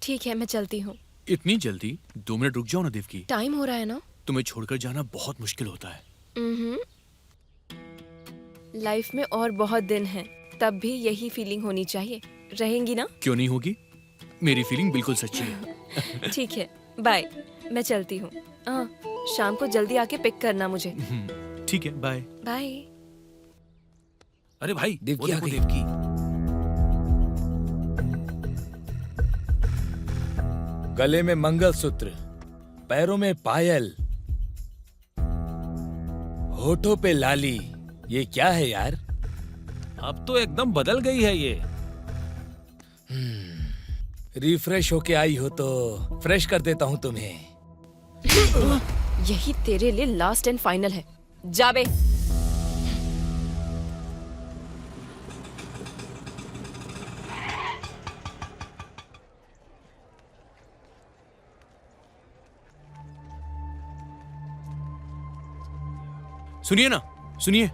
ठीक है, मैं चलती हूँ। इतनी जल्दी? 2 मिनट रुक जाओ ना देवकी। टाइम हो रहा है ना। तुम्हें छोड़कर जाना बहुत मुश्किल होता है। लाइफ में और बहुत दिन हैं, तब भी यही फीलिंग होनी चाहिए। रहेंगी ना? क्यों नहीं होगी? मेरी फीलिंग बिल्कुल सच्ची है। ठीक है, बाय। मैं चलती हूँ। शाम को जल्दी आके पिक करना मुझे। ठीक है, बाय। बाय। अरे भाई, देवकी वो आ देखो गई। देवकी। गले में मंगलसूत्र, पैरों में पायल, होठों पे लाली, ये क्या है यार? अब तो एकदम बदल गई है ये। रिफ्रेश होके आई हो तो फ्रेश कर देता हूँ तुम्हें। यही तेरे लिए लास्ट एंड फाइनल है। जा बे। सुनिए ना, सुनिए।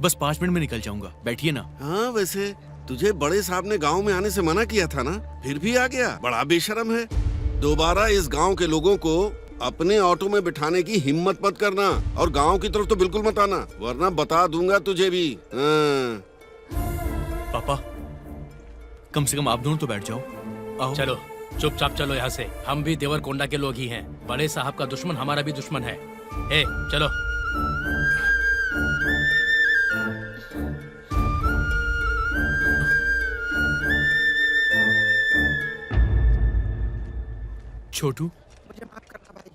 बस 5 मिनट में निकल जाऊंगा, बैठिए ना। हाँ, वैसे तुझे बड़े साहब ने गांव में आने से मना किया था ना, फिर भी आ गया। बड़ा बेशरम है। दोबारा इस गांव के लोगों को अपने ऑटो में बिठाने की हिम्मत मत करना, और गांव की तरफ तो बिल्कुल मत आना, वरना बता दूंगा तुझे भी। पापा, कम से कम आप दोनों तो बैठ जाओ। आओ। चलो चुपचाप चलो यहाँ से। हम भी देवरकोंडा के लोग ही हैं। बड़े साहब का दुश्मन हमारा भी दुश्मन है। ए, चलो। छोटू, मुझे माफ करना भाई।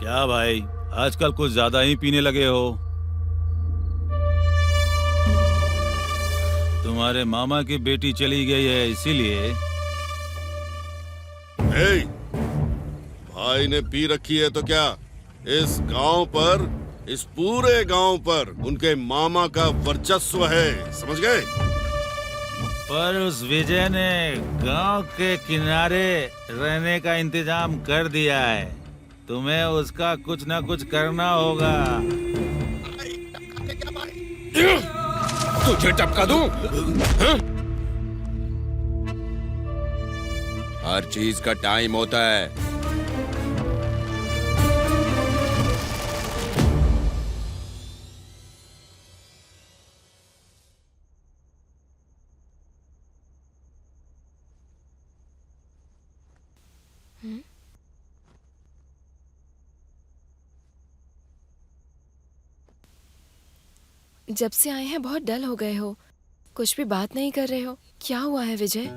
क्या भाई, आजकल कुछ ज्यादा ही पीने लगे हो? तुम्हारे मामा की बेटी चली गई है इसीलिए? भाई ने पी रखी है तो क्या? इस गांव पर, इस पूरे गांव पर उनके मामा का वर्चस्व है, समझ गए? पर उस विजय ने गांव के किनारे रहने का इंतजाम कर दिया है। तुम्हें उसका कुछ ना कुछ करना होगा। तुझे टपका दूं? हर चीज का टाइम होता है। जब से आए हैं बहुत डल हो गए हो, कुछ भी बात नहीं कर रहे हो। क्या हुआ है विजय?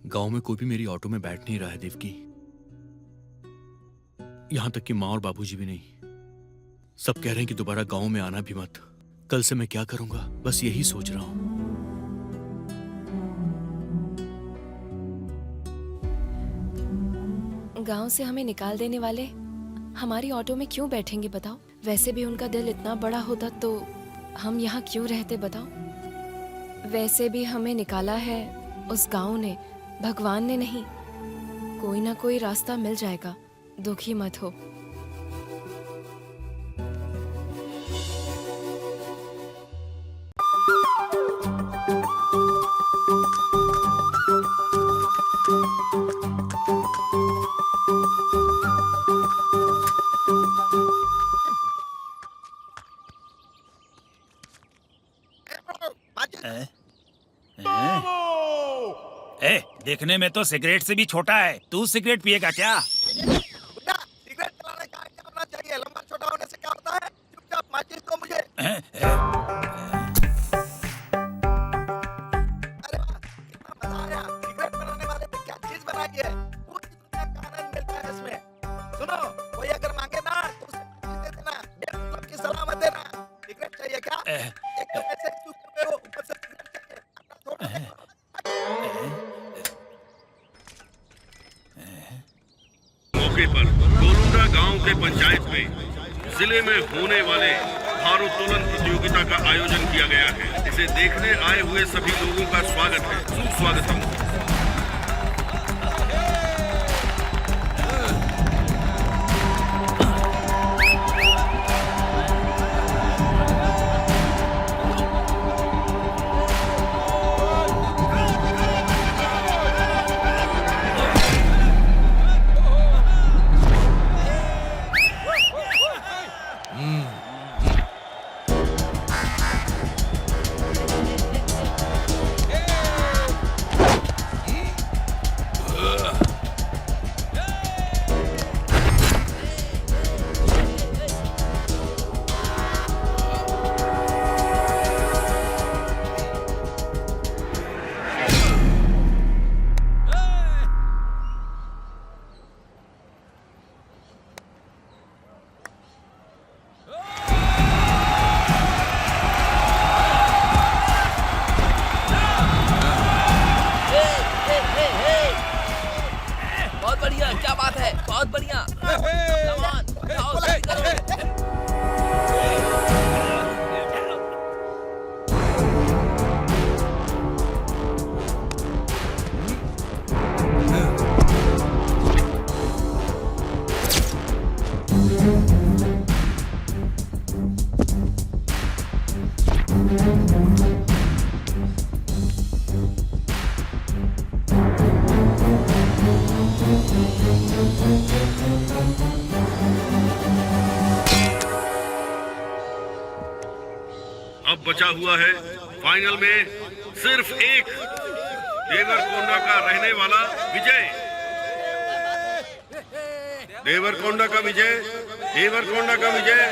गांव में कोई भी मेरी ऑटो में बैठ नहीं रहा है देवकी। यहां तक कि माँ और बाबूजी भी नहीं। सब कह रहे हैं कि दोबारा गांव में आना भी मत। कल से मैं क्या करूंगा, बस यही सोच रहा हूं। गांव से हमें निकाल देने वाले हमारी ऑटो में क्यों बैठेंगे बताओ? वैसे भी उनका दिल इतना बड़ा होता तो हम यहाँ क्यों रहते बताओ? वैसे भी हमें निकाला है उस गांव ने, भगवान ने नहीं। कोई ना कोई रास्ता मिल जाएगा, दुखी मत हो। देखने में तो सिगरेट से भी छोटा है। तू सिगरेट पिएगा क्या? सिगरेट चलाने का आइडिया होना चाहिए। लंबा छोटा होने से क्या होता है? चुपचाप माचिस दो मुझे। अरे वाह, कितना मजा आया। सिगरेट बनाने वाले ने क्या चीज बनाई है? पूरी दुनिया का आनंद मिलता है इसमें। सुनो, कोई अगर मांगे ना तो उसे माचिस दे देना। बेवकूफ की सलाह मत देना। सिगरेट चाहिए क्या? एक तो पैसे क्यों कर रहे हो? ऊपर से सिगरेट चाहिए। अपना छोड़ दो। मौके पर गोलुंडा गांव के पंचायत में जिले में होने वाले भारोत्तोलन प्रतियोगिता का आयोजन किया गया है। इसे देखने आए हुए सभी लोगों का स्वागत है, सुस्वागतम। बहुत बढ़िया। Come on, जाओ, जल्दी करो। अब बचा हुआ है फाइनल में सिर्फ एक देवरकोंडा का रहने वाला विजय। देवरकोंडा का विजय, देवरकोंडा का विजय।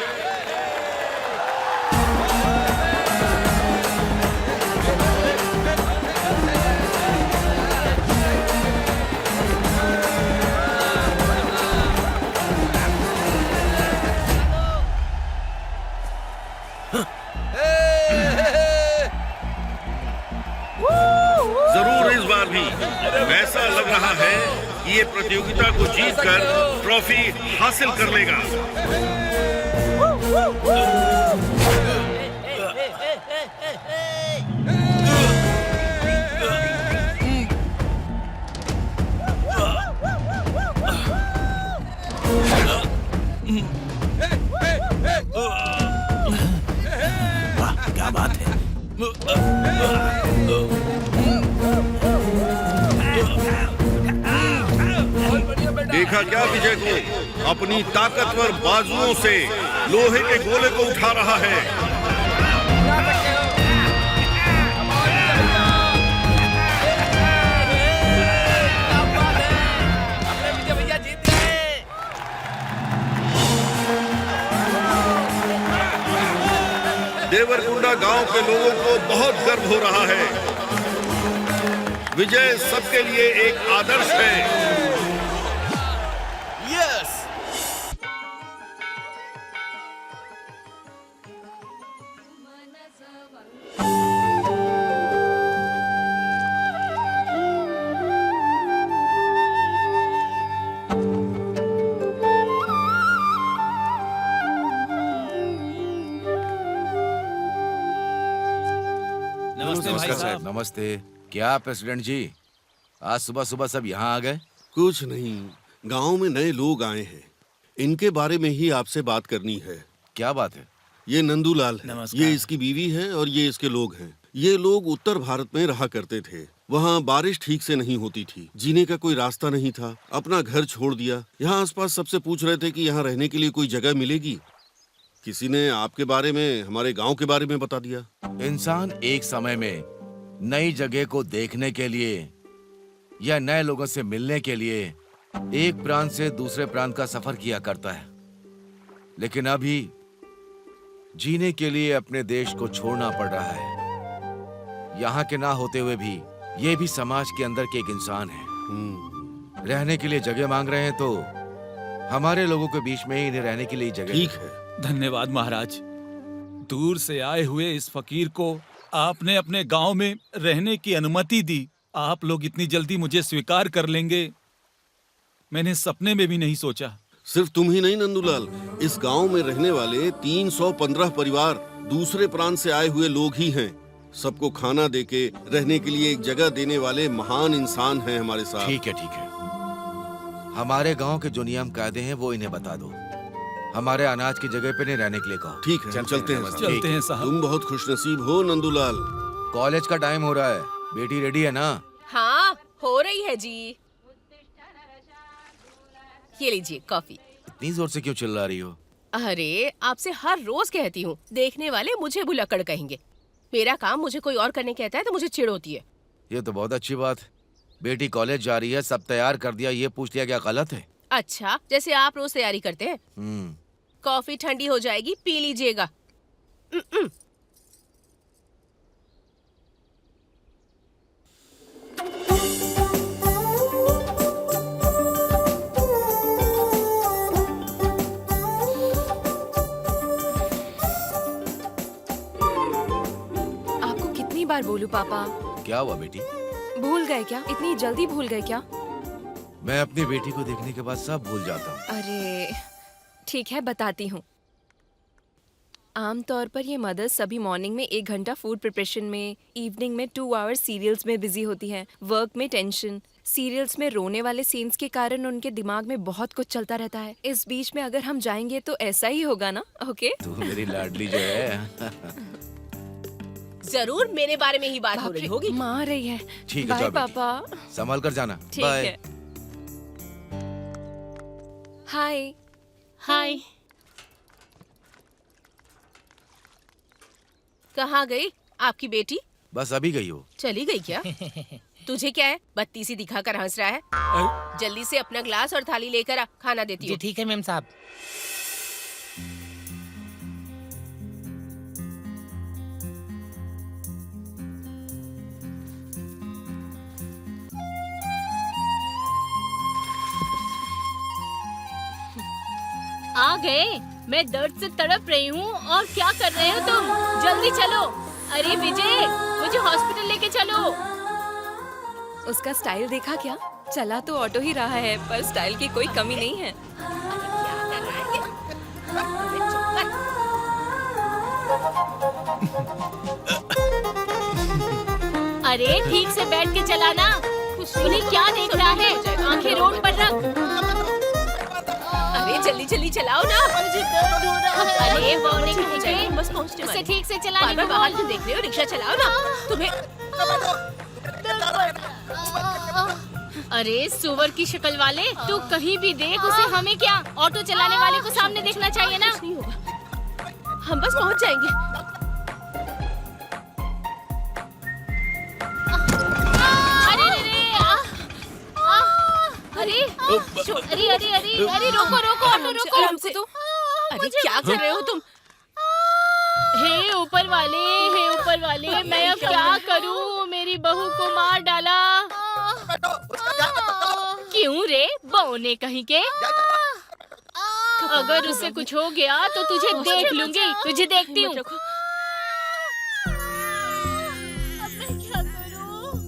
जरूर इस बार भी ऐसा लग रहा है कि ये प्रतियोगिता को जीतकर ट्रॉफी हासिल कर लेगा। क्या बात है? देखा क्या विजय को अपनी ताकतवर बाजुओं से लोहे के गोले को उठा रहा है। भैया जीत गए। देवरकुंडा गांव के लोगों को बहुत गर्व हो रहा है। विजय सबके लिए एक आदर्श है। नमस्ते भाई साहब। नमस्ते। क्या प्रेसिडेंट जी, आज सुबह सुबह सब यहाँ आ गए? कुछ नहीं, गांव में नए लोग आए हैं, इनके बारे में ही आपसे बात करनी है। क्या बात है? ये नंदूलाल है, ये इसकी बीवी है और ये इसके लोग हैं। ये लोग उत्तर भारत में रहा करते थे। वहाँ बारिश ठीक से नहीं होती थी, जीने का कोई रास्ता नहीं था, अपना घर छोड़ दिया। यहाँ आसपास सबसे पूछ रहे थे कि यहाँ रहने के लिए कोई जगह मिलेगी। किसी ने आपके बारे में, हमारे गांव के बारे में बता दिया। इंसान एक समय में नई जगह को देखने के लिए या नए लोगों से मिलने के लिए एक प्रांत से दूसरे प्रांत का सफर किया करता है, लेकिन अभी जीने के लिए अपने देश को छोड़ना पड़ रहा है। यहाँ के ना होते हुए भी ये भी समाज के अंदर के एक इंसान है। रहने के लिए जगह मांग रहे हैं, तो हमारे लोगों के बीच में ही इन्हें रहने के लिए जगह। ठीक है। धन्यवाद महाराज। दूर से आए हुए इस फकीर को आपने अपने गांव में रहने की अनुमति दी। आप लोग इतनी जल्दी मुझे स्वीकार कर लेंगे, मैंने सपने में भी नहीं सोचा। सिर्फ तुम ही नहीं नंदूलाल, इस गांव में रहने वाले 315 परिवार दूसरे प्रांत से आए हुए लोग ही हैं। सबको खाना देके रहने के लिए एक जगह देने वाले महान इंसान हैं हमारे साथ। ठीक है, ठीक है। हमारे गांव के जो नियम कायदे हैं वो इन्हें बता दो। हमारे अनाज की जगह पे नहीं रहने के लिए कहो। ठीक है, चलते हैं। चलते हैं साहब। तुम बहुत खुशनसीब हो नंदूलाल। कॉलेज का टाइम हो रहा है, बेटी रेडी है ना? हाँ, हो रही है जी। ये लीजिए कॉफी। इतनी जोर से क्यों चिल्ला रही हो? अरे आपसे हर रोज कहती हूँ, देखने वाले मुझे भुलक्कड़ कहेंगे। मेरा काम मुझे कोई और करने कहता है तो मुझे चिढ़ होती है। ये तो बहुत अच्छी बात। बेटी कॉलेज जा रही है, सब तैयार कर दिया, ये पूछ लिया क्या गलत है? अच्छा, जैसे आप रोज तैयारी करते हैं। कॉफी ठंडी हो जाएगी, पी लीजिएगा। आपको कितनी बार बोलूं पापा? क्या हुआ बेटी? भूल गए क्या? इतनी जल्दी भूल गए क्या? मैं अपनी बेटी को देखने के बाद सब भूल जाता हूँ। अरे ठीक है, बताती हूँ। आमतौर पर ये मदर्स सभी मॉर्निंग में 1 घंटा फूड प्रिपरेशन में, इवनिंग में 2 आवर्स सीरियल्स में बिजी होती हैं, वर्क में टेंशन, सीरियल्स में रोने वाले सीन्स के कारण उनके दिमाग में बहुत कुछ चलता रहता है। इस बीच में अगर हम जाएंगे तो ऐसा ही होगा ना? ओके? तू मेरी लाडली जो है। जरूर मेरे बारे में ही बात हो रही होगी। माँ आ रही है। ठीक है, बाय जाओ बेटी। पापा। संभाल कर जाना। ठीक बाय। है। हाय। हाय। कहाँ गई आपकी बेटी? बस अभी गई हो। चली गई क्या? तुझे क्या है, बत्ती सी दिखाकर हंस रहा है? जल्दी से अपना ग्लास और थाली लेकर आ, खाना देती हूँ। ठीक है मैम साहब। आ गए। मैं दर्द से तड़प रही हूँ और क्या कर रहे हो तुम? जल्दी चलो। अरे विजय, मुझे हॉस्पिटल लेके चलो। उसका स्टाइल देखा क्या? चला तो ऑटो ही रहा है पर स्टाइल की कोई कमी नहीं है। अरे ठीक से बैठ के चलाना। उन्हें क्या देख रहा है? आंखें रोड पर रख। अरे जल्दी जल्दी चलाओ ना। मुझे दर्द हो रहा है। अरे वो नहीं कहेंगे। बस पहुंचने उसे वाली। ठीक से चलाने बार को बाहर बोल। क्यों देख रहे हो? रिक्शा चलाओ ना। तुम्हें अरे सुअर की शक्ल वाले, तू कहीं भी देख उसे, हमें क्या? ऑटो चलाने वाले को सामने देखना चाहिए ना। कुछ नहीं होगा, हम बस पहुंच जाएंगे। अरे अरे अरे अरे अरे अरे रोको रोको ऑटो रोको। आराम से। अरे क्या कर रहे हो तुम? हे ऊपर वाले, मैं अब क्या करूं? मेरी बहू को मार डाला। क्यों रे बौने कहीं के? अगर उससे कुछ हो गया तो तुझे देख लूंगी। तुझे देखती हूँ। मैं क्या करूं?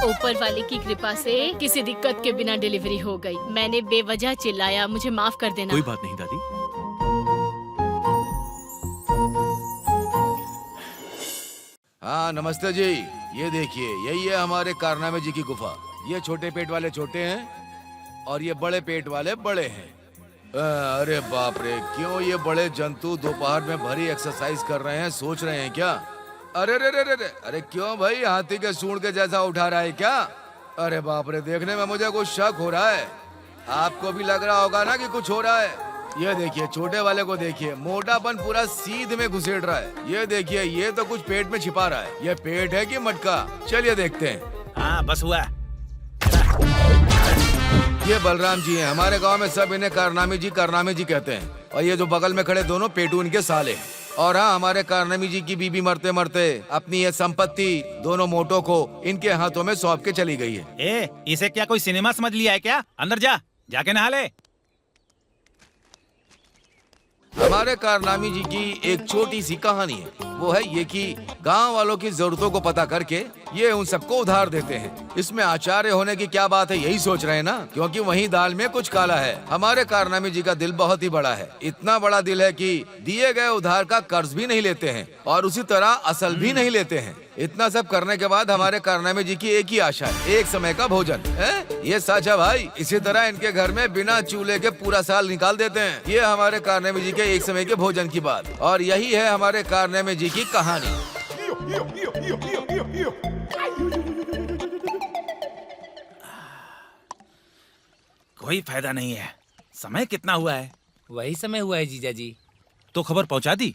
ऊपर वाले की कृपा से किसी दिक्कत के बिना डिलीवरी हो गई। मैंने बेवजह चिल्लाया, मुझे माफ कर देना। कोई बात नहीं दादी। हाँ नमस्ते जी। ये देखिए, यही है हमारे कारनामे जी की गुफा। ये छोटे पेट वाले छोटे हैं और ये बड़े पेट वाले बड़े हैं। अरे बाप रे, क्यों ये बड़े जंतु दोपहर में भरी एक्सरसाइज कर रहे हैं? सोच रहे हैं क्या? अरे रे रे रे रे, अरे क्यों भाई, हाथी के सूंड के जैसा उठा रहा है क्या? अरे बाप रे, देखने में मुझे कुछ शक हो रहा है। आपको भी लग रहा होगा ना कि कुछ हो रहा है। ये देखिए, छोटे वाले को देखिए, मोटापन पूरा सीध में घुसेड़ रहा है। ये देखिए, ये तो कुछ पेट में छिपा रहा है। ये पेट है कि मटका? चलिए देखते हैं। हाँ बस हुआ। ये बलराम जी हैं। हमारे गांव में सब इन्हें कारनामी जी कहते हैं। और ये जो बगल में खड़े दोनों पेटू इनके साले हैं। और हाँ, हमारे कारनामी जी की बीबी मरते मरते अपनी ये संपत्ति दोनों मोटों को इनके हाथों में सौंप के चली गई है। ए, इसे क्या कोई सिनेमा समझ लिया है क्या? अंदर जा, जाके नहा ले। हमारे कारनामी जी की एक छोटी सी कहानी है। वो है ये कि गांव वालों की जरूरतों को पता करके ये उन सबको उधार देते हैं। इसमें आचार्य होने की क्या बात है, यही सोच रहे हैं ना? क्योंकि वही दाल में कुछ काला है। हमारे कारनामी जी का दिल बहुत ही बड़ा है। इतना बड़ा दिल है कि दिए गए उधार का कर्ज भी नहीं लेते हैं और उसी तरह असल भी नहीं लेते हैं। इतना सब करने के बाद हमारे कारनामे जी की एक ही आशा है, एक समय का भोजन है। ये सच है भाई। इसी तरह इनके घर में बिना चूल्हे के पूरा साल निकाल देते हैं। ये हमारे कारनामे जी के एक समय के भोजन की बात, और यही है हमारे कारनामे जी की कहानी। कोई फायदा नहीं है। समय कितना हुआ है? वही समय हुआ है जीजा जी। तो खबर पहुंचा दी?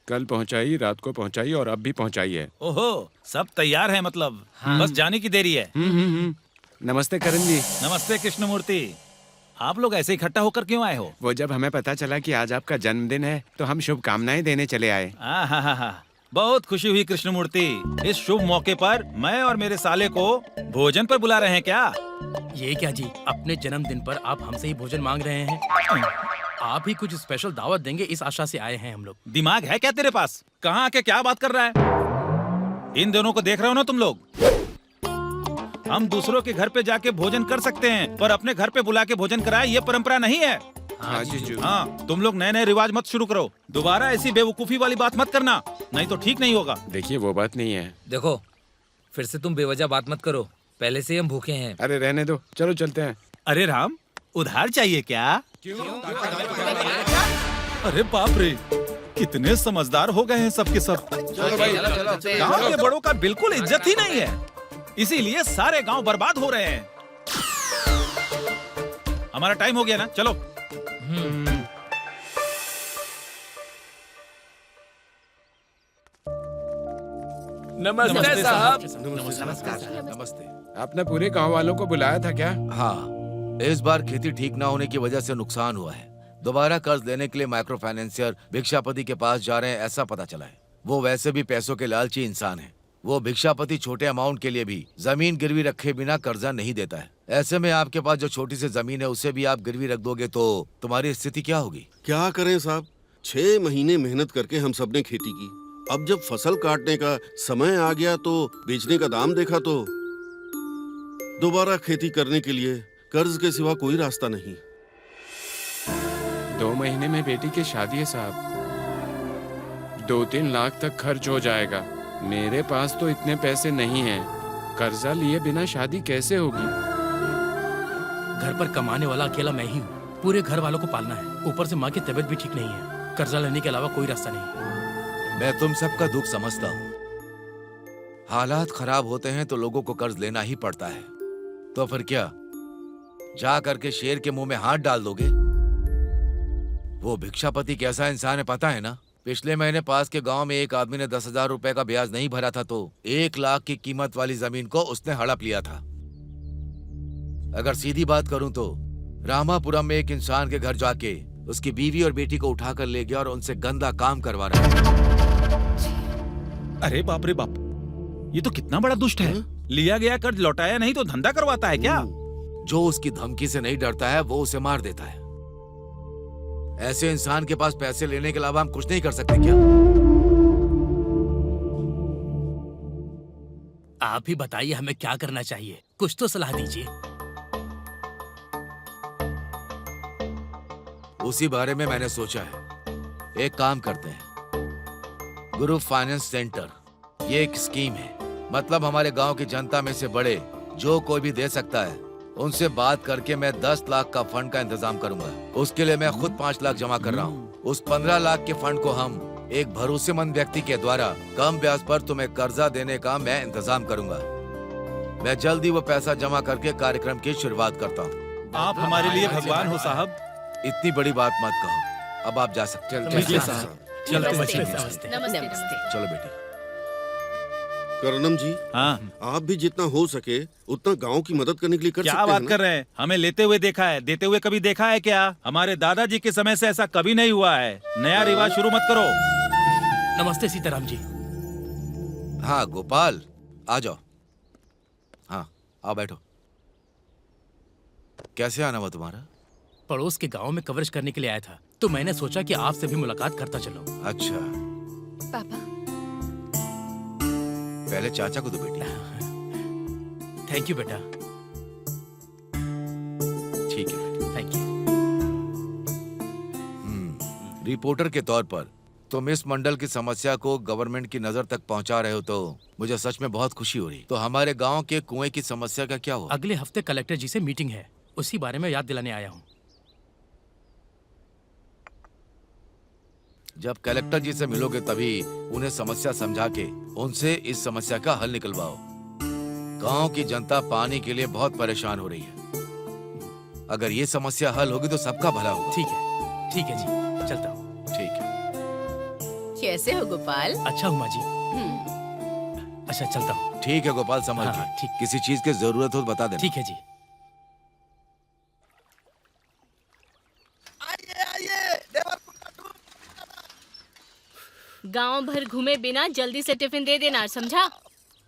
कल पहुंचाई, रात को पहुंचाई और अब भी पहुंचाई है। ओहो, सब तैयार है मतलब। हाँ। बस जाने की देरी है। नमस्ते करण जी। नमस्ते कृष्णमूर्ति। आप लोग ऐसे इकट्ठा होकर क्यों आए हो? वो जब हमें पता चला कि आज आपका जन्मदिन है तो हम शुभकामनाएं देने चले आए। हाँ, बहुत खुशी हुई कृष्णमूर्ति। इस शुभ मौके पर मैं और मेरे साले को भोजन पर बुला रहे हैं क्या? ये क्या जी, अपने जन्मदिन पर आप हमसे ही भोजन मांग रहे हैं? आप ही कुछ स्पेशल दावत देंगे इस आशा से आए हैं हम लोग। दिमाग है क्या तेरे पास? कहाँ आके क्या बात कर रहा है? इन दोनों को देख रहे हो ना तुम लोग? हम दूसरों के घर पे जाके भोजन कर सकते हैं, पर अपने घर पे बुला के भोजन कराए ये परंपरा नहीं है। हाँ जीजू। हाँ, तुम लोग नए नए रिवाज मत शुरू करो। दोबारा ऐसी बेवकूफी वाली बात मत करना, नहीं तो ठीक नहीं होगा। देखिए वो बात नहीं है। देखो, फिर से तुम बेवजह बात मत करो। पहले से ही हम भूखे हैं। अरे रहने दो, चलो चलते हैं। अरे राम, उधार चाहिए क्या? अरे बाप रे, कितने समझदार हो गए हैं सबके सब। गांव के बड़ों का बिल्कुल इज्जत ही नहीं है, इसीलिए सारे गांव बर्बाद हो रहे हैं। हमारा टाइम हो गया ना, चलो। नमस्ते साहब। नमस्ते। आपने पूरे गांव वालों को बुलाया था क्या? हाँ, इस बार खेती ठीक ना होने की वजह से नुकसान हुआ है। दोबारा कर्ज लेने के लिए माइक्रो फाइनेंसियर भिक्षापति के पास जा रहे हैं, ऐसा पता चला है। वो वैसे भी पैसों के लालची इंसान है। वो भिक्षापति छोटे अमाउंट के लिए भी जमीन गिरवी रखे बिना कर्जा नहीं देता है। ऐसे में आपके पास जो छोटी सी जमीन है उसे भी आप गिरवी रख दोगे तो तुम्हारी स्थिति क्या होगी? क्या करें साहब, 6 महीने मेहनत करके हम सब ने खेती की। अब जब फसल काटने का समय आ गया तो बेचने का दाम देखा तो दोबारा खेती करने के लिए कर्ज के सिवा कोई रास्ता नहीं। 2 महीने में बेटी की शादी है साहब। 2-3 लाख तक खर्च हो जाएगा। मेरे पास तो इतने पैसे नहीं हैं। कर्जा लिए बिना शादी कैसे होगी? घर पर कमाने वाला अकेला मैं ही हूँ। पूरे घर वालों को पालना है, ऊपर से माँ की तबीयत भी ठीक नहीं है। कर्जा लेने के अलावा कोई रास्ता नहीं। मैं तुम सबका दुख समझता हूँ। हालात खराब होते हैं तो लोगों को कर्ज लेना ही पड़ता है। तो फिर क्या, जा करके शेर के मुंह में हाथ डाल दोगे? वो भिक्षापति कैसा इंसान है पता है ना? पिछले महीने पास के गांव में एक आदमी ने 10,000 रुपए का ब्याज नहीं भरा था तो 1 लाख की कीमत वाली जमीन को उसने हड़प लिया था। अगर सीधी बात करूं तो रामापुरम में एक इंसान के घर जाके उसकी बीवी और बेटी को उठाकर ले गया और उनसे गंदा काम करवा रहा है। अरे बाप रे बाप, ये तो कितना बड़ा दुष्ट है। लिया गया कर्ज लौटाया नहीं तो धंधा करवाता है क्या? जो उसकी धमकी से नहीं डरता है वो उसे मार देता है। ऐसे इंसान के पास पैसे लेने के अलावा हम कुछ नहीं कर सकते क्या? आप ही बताइए हमें क्या करना चाहिए, कुछ तो सलाह दीजिए। उसी बारे में मैंने सोचा है। एक काम करते हैं, ग्रुप फाइनेंस सेंटर, ये एक स्कीम है। मतलब हमारे गांव की जनता में से बड़े जो कोई भी दे सकता है, उनसे बात करके मैं 10 लाख का फंड का इंतजाम करूंगा। उसके लिए मैं खुद 5 लाख जमा कर रहा हूँ। उस 15 लाख के फंड को हम एक भरोसेमंद व्यक्ति के द्वारा कम ब्याज पर तुम्हें कर्जा देने का मैं इंतजाम करूंगा। मैं जल्दी वो पैसा जमा करके कार्यक्रम की शुरुआत करता हूँ। आप हमारे लिए भगवान हो साहब। इतनी बड़ी बात मत कहो, अब आप जा सकते हैं। चलिए साहब, चलते हैं। नमस्ते। चलो बेटी। करनम जी, हाँ, आप भी जितना हो सके उतना गांव की मदद करने के लिए कर क्या सकते हैं बात ना? कर रहे हैं? हमें लेते हुए देखा है, देते हुए कभी देखा है क्या? हमारे दादाजी के समय से ऐसा कभी नहीं हुआ है। नया रिवाज शुरू मत करो। नमस्ते सीताराम जी। हाँ गोपाल, आ जाओ। हाँ आओ बैठो। कैसे आना हुआ तुम्हारा? पड़ोस के गांव में कवरेज करने के लिए आया था, तो मैंने सोचा कि आपसे भी मुलाकात करता चलो। अच्छा, पापा, पहले चाचा को दो बेटी। थैंक यू बेटा। ठीक है बेटी। Thank you. रिपोर्टर के तौर पर तुम इस मंडल की समस्या को गवर्नमेंट की नजर तक पहुंचा रहे हो तो मुझे सच में बहुत खुशी हो रही। तो हमारे गांव के कुएं की समस्या का क्या हुआ? अगले हफ्ते कलेक्टर जी से मीटिंग है, उसी बारे में याद दिलाने आया हूँ। जब कलेक्टर जी से मिलोगे तभी उन्हें समस्या समझा के उनसे इस समस्या का हल निकलवाओ। गांव की जनता पानी के लिए बहुत परेशान हो रही है। अगर ये समस्या हल होगी तो सबका भला होगा। ठीक है जी, चलता हूँ। ठीक है। कैसे हो गोपाल? अच्छा हूँ माँ जी। अच्छा चलता हूँ। ठीक है गोपाल, समझ हाँ, गए। ठीक। किसी चीज की जरूरत हो तो बता देना। ठीक है जी। गांव भर घूमे बिना जल्दी से टिफिन दे देना, समझा?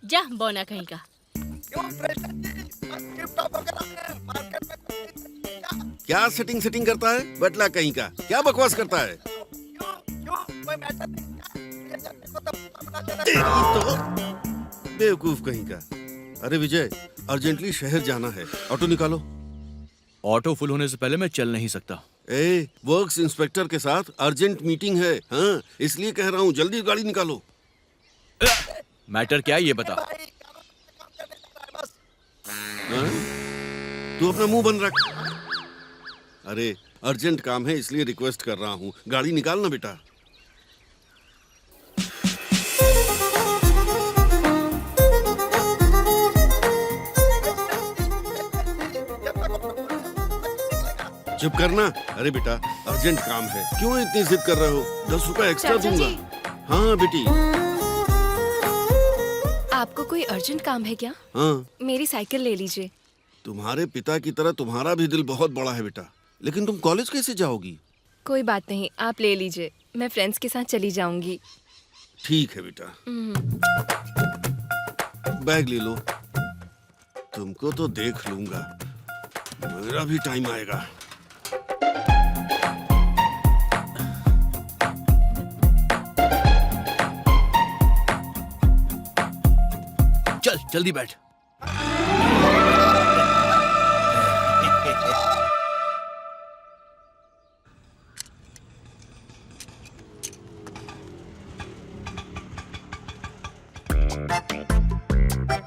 जा बौना कहीं का। क्यों प्रेसिडेंट जी, बस टिप टॉप होकर आए हैं। मार्केट में कोई क्या? क्या सेटिंग करता है बटला कहीं का? क्या बकवास करता है? क्यों कोई मैटर नहीं क्या? ये जगह को तो बना देना। तेरी तो बेवकूफ कहीं का। अरे विजय, अर्जेंटली शहर जाना है, ऑटो निकालो। ऑटो फुल होने से पहले मैं चल नहीं सकता। वर्क्स इंस्पेक्टर के साथ अर्जेंट मीटिंग है। हाँ, इसलिए कह रहा हूँ, जल्दी गाड़ी निकालो। मैटर क्या है ये बता। हाँ? तू अपना मुंह बंद रख। अरे अर्जेंट काम है इसलिए रिक्वेस्ट कर रहा हूँ, गाड़ी निकाल ना बेटा। चुप करना। अरे बेटा, अर्जेंट काम है, क्यों इतनी जिद कर रहे हो? 10 रुपए एक्स्ट्रा चाचा दूंगा। जी। हाँ बेटी। आपको कोई अर्जेंट काम है क्या? हाँ, मेरी साइकिल ले लीजिए। तुम्हारे पिता की तरह तुम्हारा भी दिल बहुत बड़ा है बेटा, लेकिन तुम कॉलेज कैसे जाओगी? कोई बात नहीं, आप ले लीजिए, मैं फ्रेंड्स के साथ चली जाऊंगी। ठीक है बेटा। बैग ले लो। तुमको तो देख लूंगा, मेरा भी टाइम आएगा। चल जल्दी बैठ।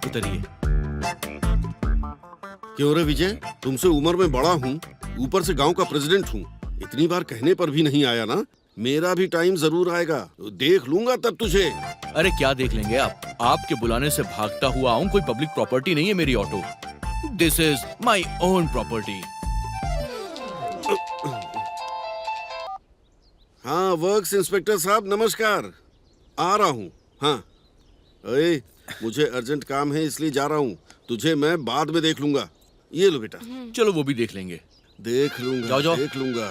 उतरिए। क्यों रे विजय, तुमसे उम्र में बड़ा हूँ, ऊपर से गांव का प्रेसिडेंट हूँ, इतनी बार कहने पर भी नहीं आया ना? मेरा भी टाइम जरूर आएगा, देख लूंगा तब तुझे। अरे क्या देख लेंगे आप? आपके बुलाने से भागता हुआ आऊं, कोई पब्लिक प्रॉपर्टी नहीं है मेरी auto. This is my own property. हाँ वर्क्स इंस्पेक्टर साहब, नमस्कार। आ रहा हूँ। हाँ अरे, मुझे अर्जेंट काम है इसलिए जा रहा हूँ, तुझे मैं बाद में देख लूंगा। ये लो बेटा। चलो वो भी देख लेंगे। देख लूंगा, जाओ, जाओ। देख लूंगा।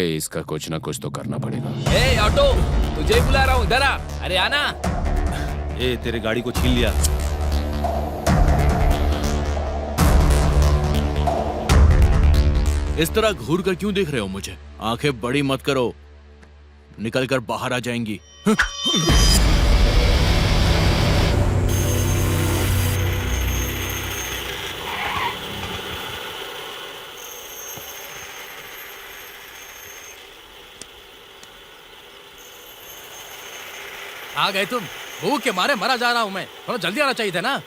इसका कुछ ना कुछ तो करना पड़ेगा। ए ऑटो, तुझे ही बुला रहा हूँ, इधर आ। अरे आना। ए तेरे गाड़ी को छीन लिया। इस तरह घूर कर क्यों देख रहे हो मुझे? आंखें बड़ी मत करो, निकल कर बाहर आ जाएंगी। आ गए तुम? भूख के मारे मरा जा रहा हूँ मैं, थोड़ा जल्दी आना चाहिए था ना।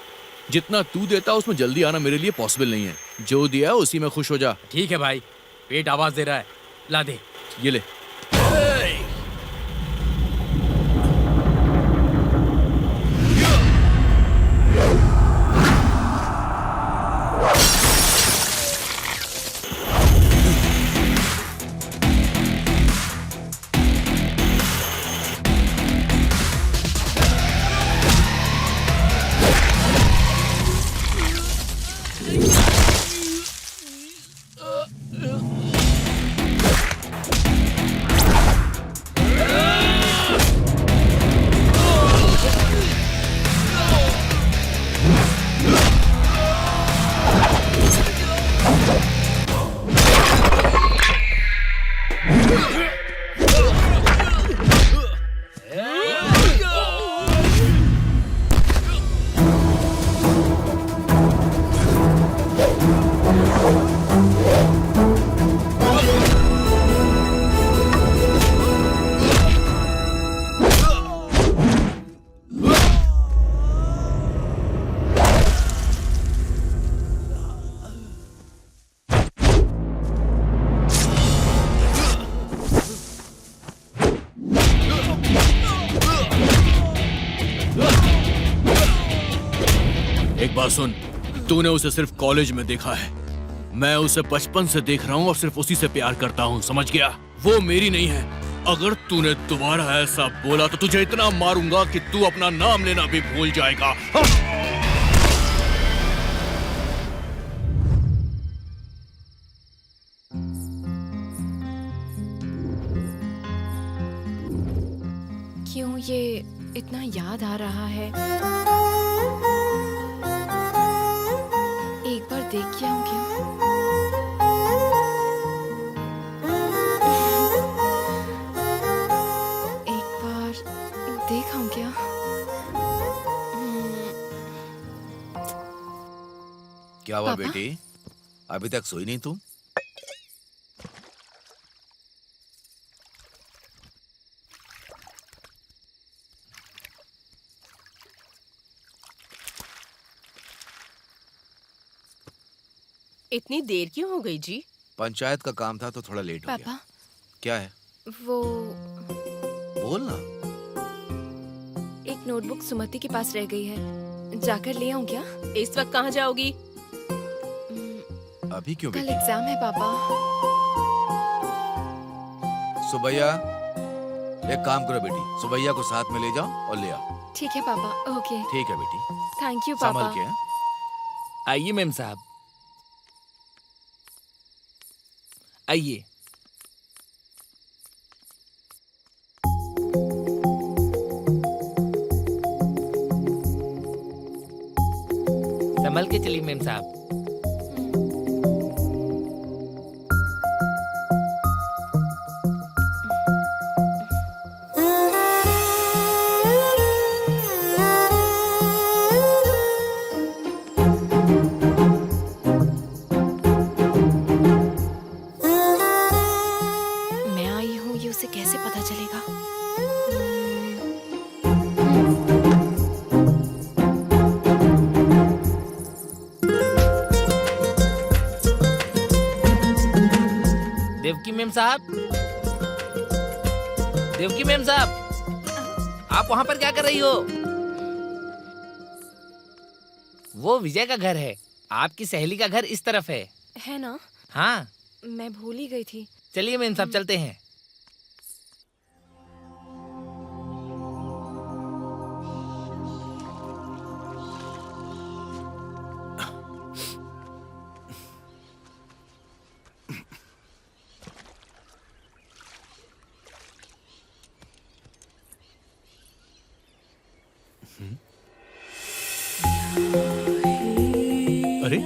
जितना तू देता उसमें जल्दी आना मेरे लिए पॉसिबल नहीं है। जो दिया उसी में खुश हो जा। ठीक है भाई, पेट आवाज दे रहा है, ला दे। ये ले। एक बात सुन, तूने उसे सिर्फ कॉलेज में देखा है, मैं उसे बचपन से देख रहा हूँ और सिर्फ उसी से प्यार करता हूँ, समझ गया? वो मेरी नहीं है। अगर तूने दोबारा ऐसा बोला तो तुझे इतना मारूंगा कि तू अपना नाम लेना भी भूल जाएगा। क्यों ये इतना याद आ रहा है? एक बार देख के आऊं क्या? एक बार देख आऊं क्या? क्या हुआ पापा? बेटी, अभी तक सोई नहीं तुम? इतनी देर क्यों हो गई जी? पंचायत का काम था तो थोड़ा लेट हो गया। पापा, क्या है? वो बोल ना। एक नोटबुक सुमति के पास रह गई है, जाकर ले आऊं क्या? इस वक्त कहाँ जाओगी? अभी क्यों कल बेटी? एग्जाम है पापा। सुबैया, एक काम करो बेटी, सुबैया को साथ में ले जाओ और ले आओ। ठीक है पापा। ओके, ठीक है बेटी, थैंक यू संभल पापा। के। हैं? आइए मेम साहब, आइए। संभल के चलिए मेम साहब। मैं आई हूँ, ये उसे कैसे पता चलेगा? देवकी मेम साहब, देवकी मेम साहब, आप वहाँ पर क्या कर रही हो? वो विजय का घर है, आपकी सहेली का घर इस तरफ है ना? हाँ, मैं भूल ही गई थी। चलिए मेम साहब चलते हैं। अरे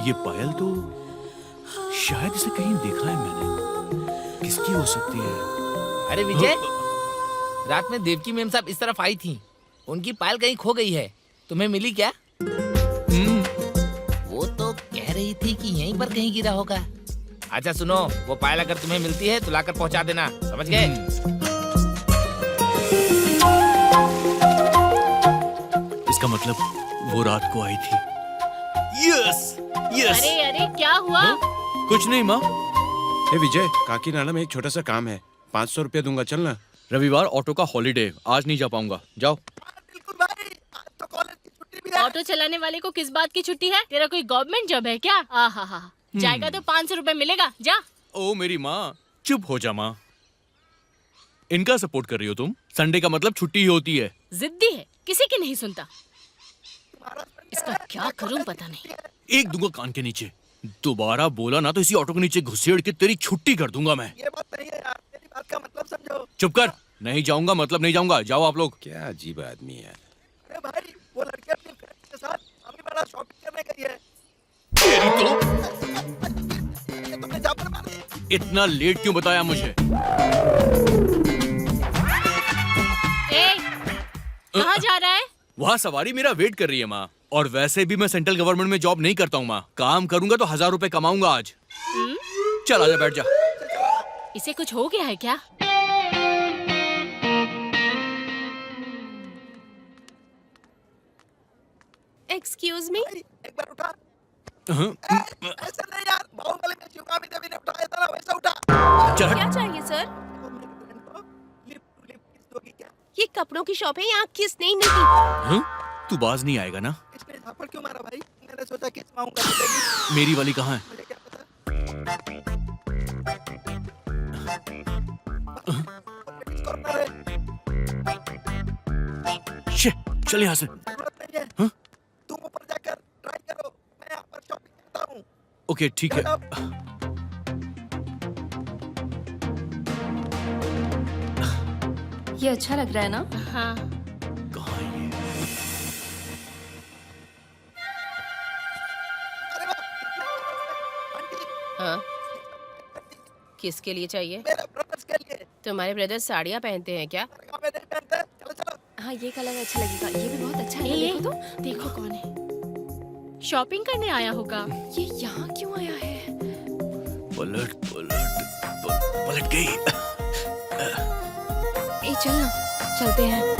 ये पायल तो शायद इसे कहीं देखा है मैंने। किसकी हो सकती है? अरे विजय, रात में देवकी मेम साहब इस तरफ आई थी, उनकी पायल कहीं खो गई है, तुम्हें मिली क्या? वो तो कह रही थी कि यहीं पर कहीं गिरा होगा। अच्छा सुनो, वो पायल अगर तुम्हें मिलती है तो लाकर पहुंचा देना, समझ गए? इसका मतलब वो रात को आई थी। Yes yes. अरे अरे क्या हुआ? कुछ नहीं माँ। हे विजय, काकीनाडा में एक छोटा सा काम है, 500 रुपया दूंगा, चलना। रविवार ऑटो का हॉलीडे, आज नहीं जा पाऊंगा। जाओ। बिल्कुल भाई, आज तो कॉलेज की छुट्टी भी है। ऑटो चलाने वाले को किस बात की छुट्टी है? तेरा कोई गवर्नमेंट जॉब है क्या? आहा हा, जाएगा तो 500 रुपए मिलेगा, जा। ओ मेरी माँ, चुप हो जा माँ। इनका सपोर्ट कर रही हो तुम? संडे का मतलब छुट्टी ही होती है। जिद्दी है, किसी की नहीं सुनता। इसका क्या करूं पता नहीं। एक दूंगा कान के नीचे, दोबारा बोला ना तो इसी ऑटो के नीचे घुसेड़ के तेरी छुट्टी कर दूंगा मैं। ये बात नहीं है यार, मेरी बात का मतलब समझो। चुप कर। नहीं जाऊंगा मतलब नहीं जाऊंगा। जाओ आप लोग। क्या अजीब आदमी है। अरे भाई, वो लड़की अपनी फ्रेंड के साथ अभी बड़ा शॉपिंग करने गई है। तेरी तो ये तुमने झापड़ मारी। इतना लेट क्यों बताया मुझे? कहाँ जा रहा है? वहाँ सवारी मेरा वेट कर रही है माँ। और वैसे भी मैं सेंट्रल गवर्नमेंट में जॉब नहीं करता हूँ माँ। काम करूंगा तो 1000 रुपए कमाऊंगा आज। चल आजा, बैठ जा। इसे कुछ हो गया है क्या? एक्सक्यूज मी, एक बार उठा। हाँ? ऐसा नहीं यार, बाहुबली में चुका भी देवी ने उठाया था ना, वैसा उठा। चल। क्या चाहिए सर? लिप टू लिप किस दोगी क्या? ये कपड़ों की शॉप है, यहाँ किस नहीं मिलती। हाँ? तू बाज नहीं आएगा ना? इसने झापड़ क्यों मारा भाई? मैंने सोचा किस माऊंगा तो मेरी वाली कहाँ है? मुझे क्या पता। किस कॉर्नर है? शे, चल यहाँ से। जरूरत नहीं है। हाँ? तुम ऊपर जाकर ट्राई करो, मैं यहाँ पर शॉपिंग करता हूँ। ओके ठीक है। ये अच्छा लग रहा है ना? हाँ। कहाँ है ये? हाँ, किसके लिए चाहिए? मेरे ब्रदर्स के लिए। तुम्हारे ब्रदर साड़ियाँ पहनते हैं क्या? गाँव में नहीं पहनते। चलो चलो। हाँ, ये कलर अच्छा लगेगा। ये भी बहुत अच्छा है, ये देखो तो। देखो कौन है, शॉपिंग करने आया होगा। ये यहाँ क्यों आया है? पलट गई। ए चल ना, चलते हैं।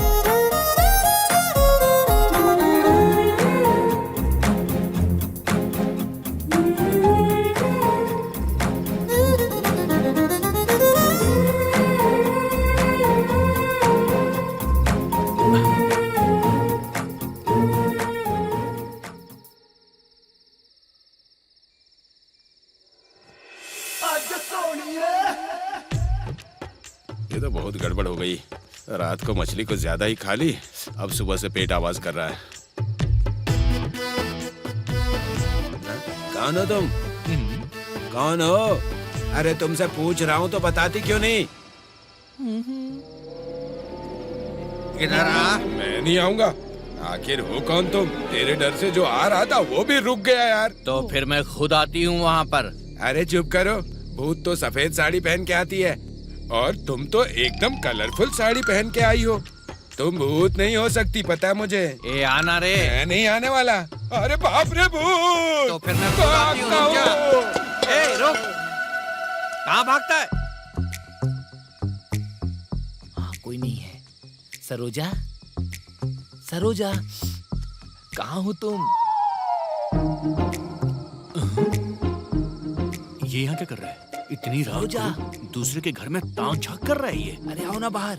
ये तो बहुत गड़बड़ हो गई। रात को मछली को ज्यादा ही खा ली, अब सुबह से पेट आवाज कर रहा है। कौन हो तुम? कौन हो? अरे तुमसे पूछ रहा हूँ तो बताती क्यों नहीं? इधर आ। मैं नहीं आऊंगा। आखिर हो कौन तुम? तेरे डर से जो आ रहा था वो भी रुक गया यार। तो फिर मैं खुद आती हूँ वहाँ पर। अरे चुप करो। भूत तो सफेद साड़ी पहन के आती है और तुम तो एकदम कलरफुल साड़ी पहन के आई हो। तुम भूत नहीं हो सकती, पता है मुझे। ए आना रे। मैं नहीं आने वाला। अरे बाप रे भूत! तो फिर मैं खुद आती हूँ, रुक जा। ए रुक, कहाँ भागता है? हाँ, कोई नहीं है। सरोजा, सरोजा, कहाँ हो तुम? ये यहाँ क्या कर रहा है? इतनी रात सरोजा। को दूसरे के घर में ताक झांक कर रहा है ये। अरे आओ ना बाहर।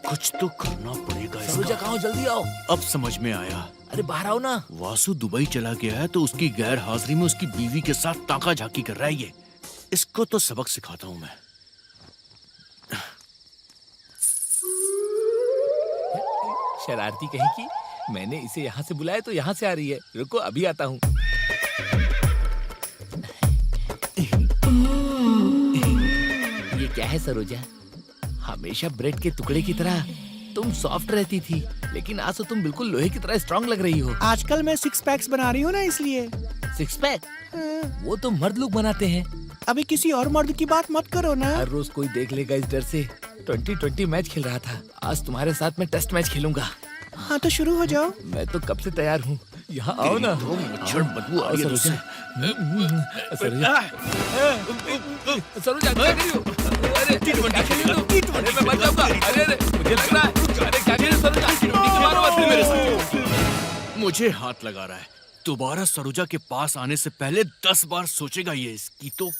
कुछ तो करना पड़ेगा सरोजा इसका। कहाँ हो? जल्दी आओ। अब समझ में आया। अरे बाहर आओ ना। वासु दुबई चला गया है तो उसकी गैर हाजिरी में उसकी बीवी के साथ ताका झाकी कर रहा है ये। इसको तो सबक सिखाता हूँ मैं। शरारती कहीं की। मैंने इसे यहाँ से बुलाया तो यहाँ से आ रही है। रुको अभी आता हूँ। ये क्या है सरोजा? हमेशा ब्रेड के टुकड़े की तरह तुम सॉफ्ट रहती थी, लेकिन आज तो तुम बिल्कुल लोहे की तरह स्ट्रांग लग रही हो। आजकल मैं 6 पैक्स बना रही हूँ ना, इसलिए। 6 पैक? वो तो मर्द लोग बनाते हैं। अभी किसी और मर्द की बात मत करो ना। हर रोज कोई देख लेगा इस डर से। 2020 मैच खेल रहा था, आज तुम्हारे साथ मैं टेस्ट मैच खेलूंगा। हाँ तो शुरू हो जाओ। मैं तो कब से तैयार हूँ। यहाँ आओ ना। मच्छर बदबू आ रही है तुझसे। सरोजा क्या कर रही हो? अरे क्या कर रही हो तुम? अरे मैं मर जाऊंगा। अरे मुझे लग रहा है। अरे क्या कर रही हो सरोजा? मारो मत मेरे साथ। मुझे हाथ लगा रहा है। दोबारा सरोजा के पास आने से पहले 10 बार सोचेगा ये इसकी तो।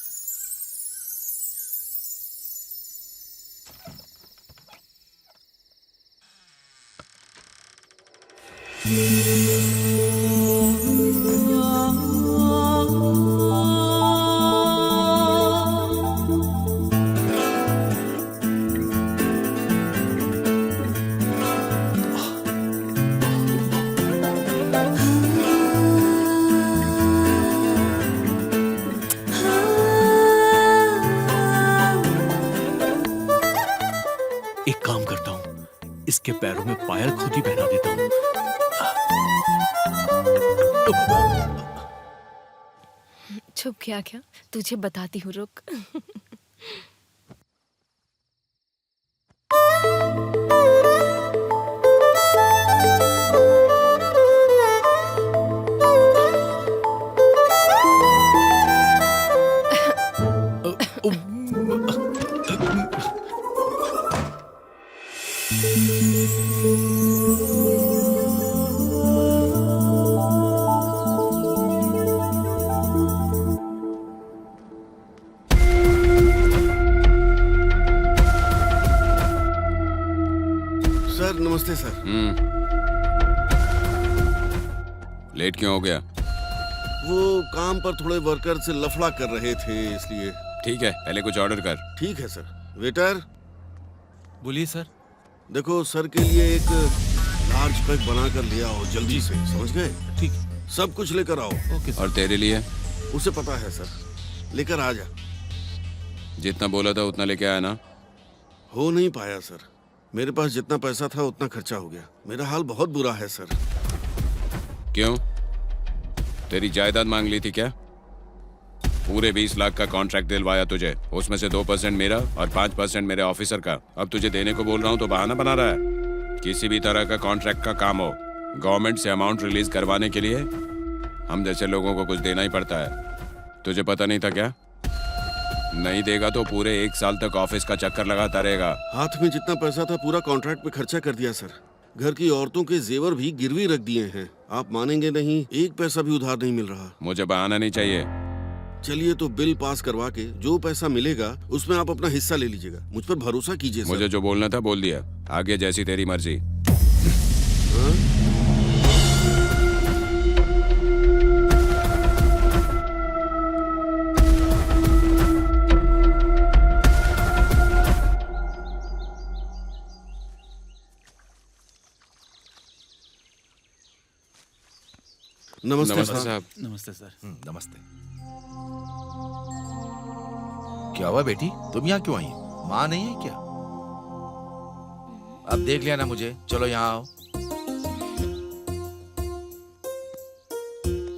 एक काम करता हूँ, इसके पैरों में पायल खुद ही पहना देता हूँ। छुप गया क्या? तुझे बताती हूँ, रुक। सर नमस्ते सर। लेट क्यों हो गया? वो काम पर थोड़े वर्कर से लफड़ा कर रहे थे इसलिए। ठीक है, पहले कुछ ऑर्डर कर। ठीक है सर। वेटर बोलिए सर। देखो सर के लिए एक लार्ज पैक बना कर ले आओ जल्दी से, समझ गए? ठीक। सब कुछ लेकर आओ। Okay sir. और तेरे लिए? उसे पता है सर, लेकर आ जा। जितना बोला था उतना लेके आया ना? हो नहीं पाया सर, मेरे पास जितना पैसा था उतना खर्चा हो गया। मेरा हाल बहुत बुरा है सर। क्यों? तेरी जायदाद मांग ली थी क्या? पूरे 20 लाख का कॉन्ट्रैक्ट दिलवाया तुझे, उसमें से 2% मेरा और 5% मेरे ऑफिसर का। अब तुझे देने को बोल रहा हूँ तो बहाना बना रहा है। किसी भी तरह का कॉन्ट्रैक्ट का काम हो, गवर्नमेंट से अमाउंट रिलीज करवाने के लिए हम जैसे लोगों को कुछ देना ही पड़ता है। तुझे पता नहीं था क्या? नहीं देगा तो पूरे 1 साल तक ऑफिस का चक्कर लगाता रहेगा। हाथ में जितना पैसा था पूरा कॉन्ट्रैक्ट पे खर्चा कर दिया सर। घर की औरतों के जेवर भी गिरवी रख दिए हैं। आप मानेंगे नहीं, 1 पैसा भी उधार नहीं मिल रहा। मुझे बहाना नहीं चाहिए। चलिए तो बिल पास करवा के जो पैसा मिलेगा उसमें आप अपना हिस्सा ले लीजिएगा। मुझ पर भरोसा कीजिए सर। मुझे जो बोलना था बोल दिया, आगे जैसी तेरी मर्जी। हाँ? नमस्ते नमस्ते साहब। साहब। नमस्ते सर। नमस्ते। क्या हुआ बेटी, तुम यहाँ क्यों आई? माँ नहीं है क्या? अब देख लिया ना मुझे, चलो यहाँ आओ।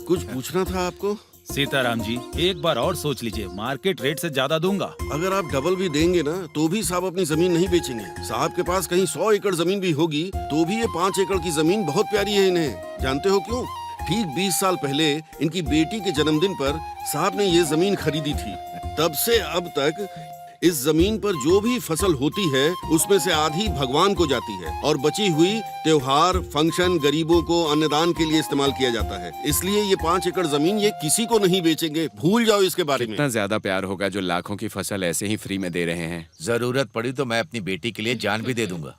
कुछ पूछना था आपको? सीताराम जी, एक बार और सोच लीजिए, मार्केट रेट से ज्यादा दूंगा। अगर आप डबल भी देंगे ना तो भी साहब अपनी जमीन नहीं बेचेंगे। साहब के पास कहीं 100 एकड़ जमीन भी होगी तो भी ये 5 एकड़ की जमीन बहुत प्यारी है इन्हें। जानते हो क्यों? ठीक 20 साल पहले इनकी बेटी के जन्मदिन पर साहब ने ये जमीन खरीदी थी। तब से अब तक इस जमीन पर जो भी फसल होती है उसमें से आधी भगवान को जाती है और बची हुई त्योहार, फंक्शन, गरीबों को अन्नदान के लिए इस्तेमाल किया जाता है। इसलिए ये 5 एकड़ जमीन ये किसी को नहीं बेचेंगे। भूल जाओ इसके बारे में। कितना ज्यादा प्यार होगा जो लाखों की फसल ऐसे ही फ्री में दे रहे हैं। जरूरत पड़ी तो मैं अपनी बेटी के लिए जान भी दे दूंगा।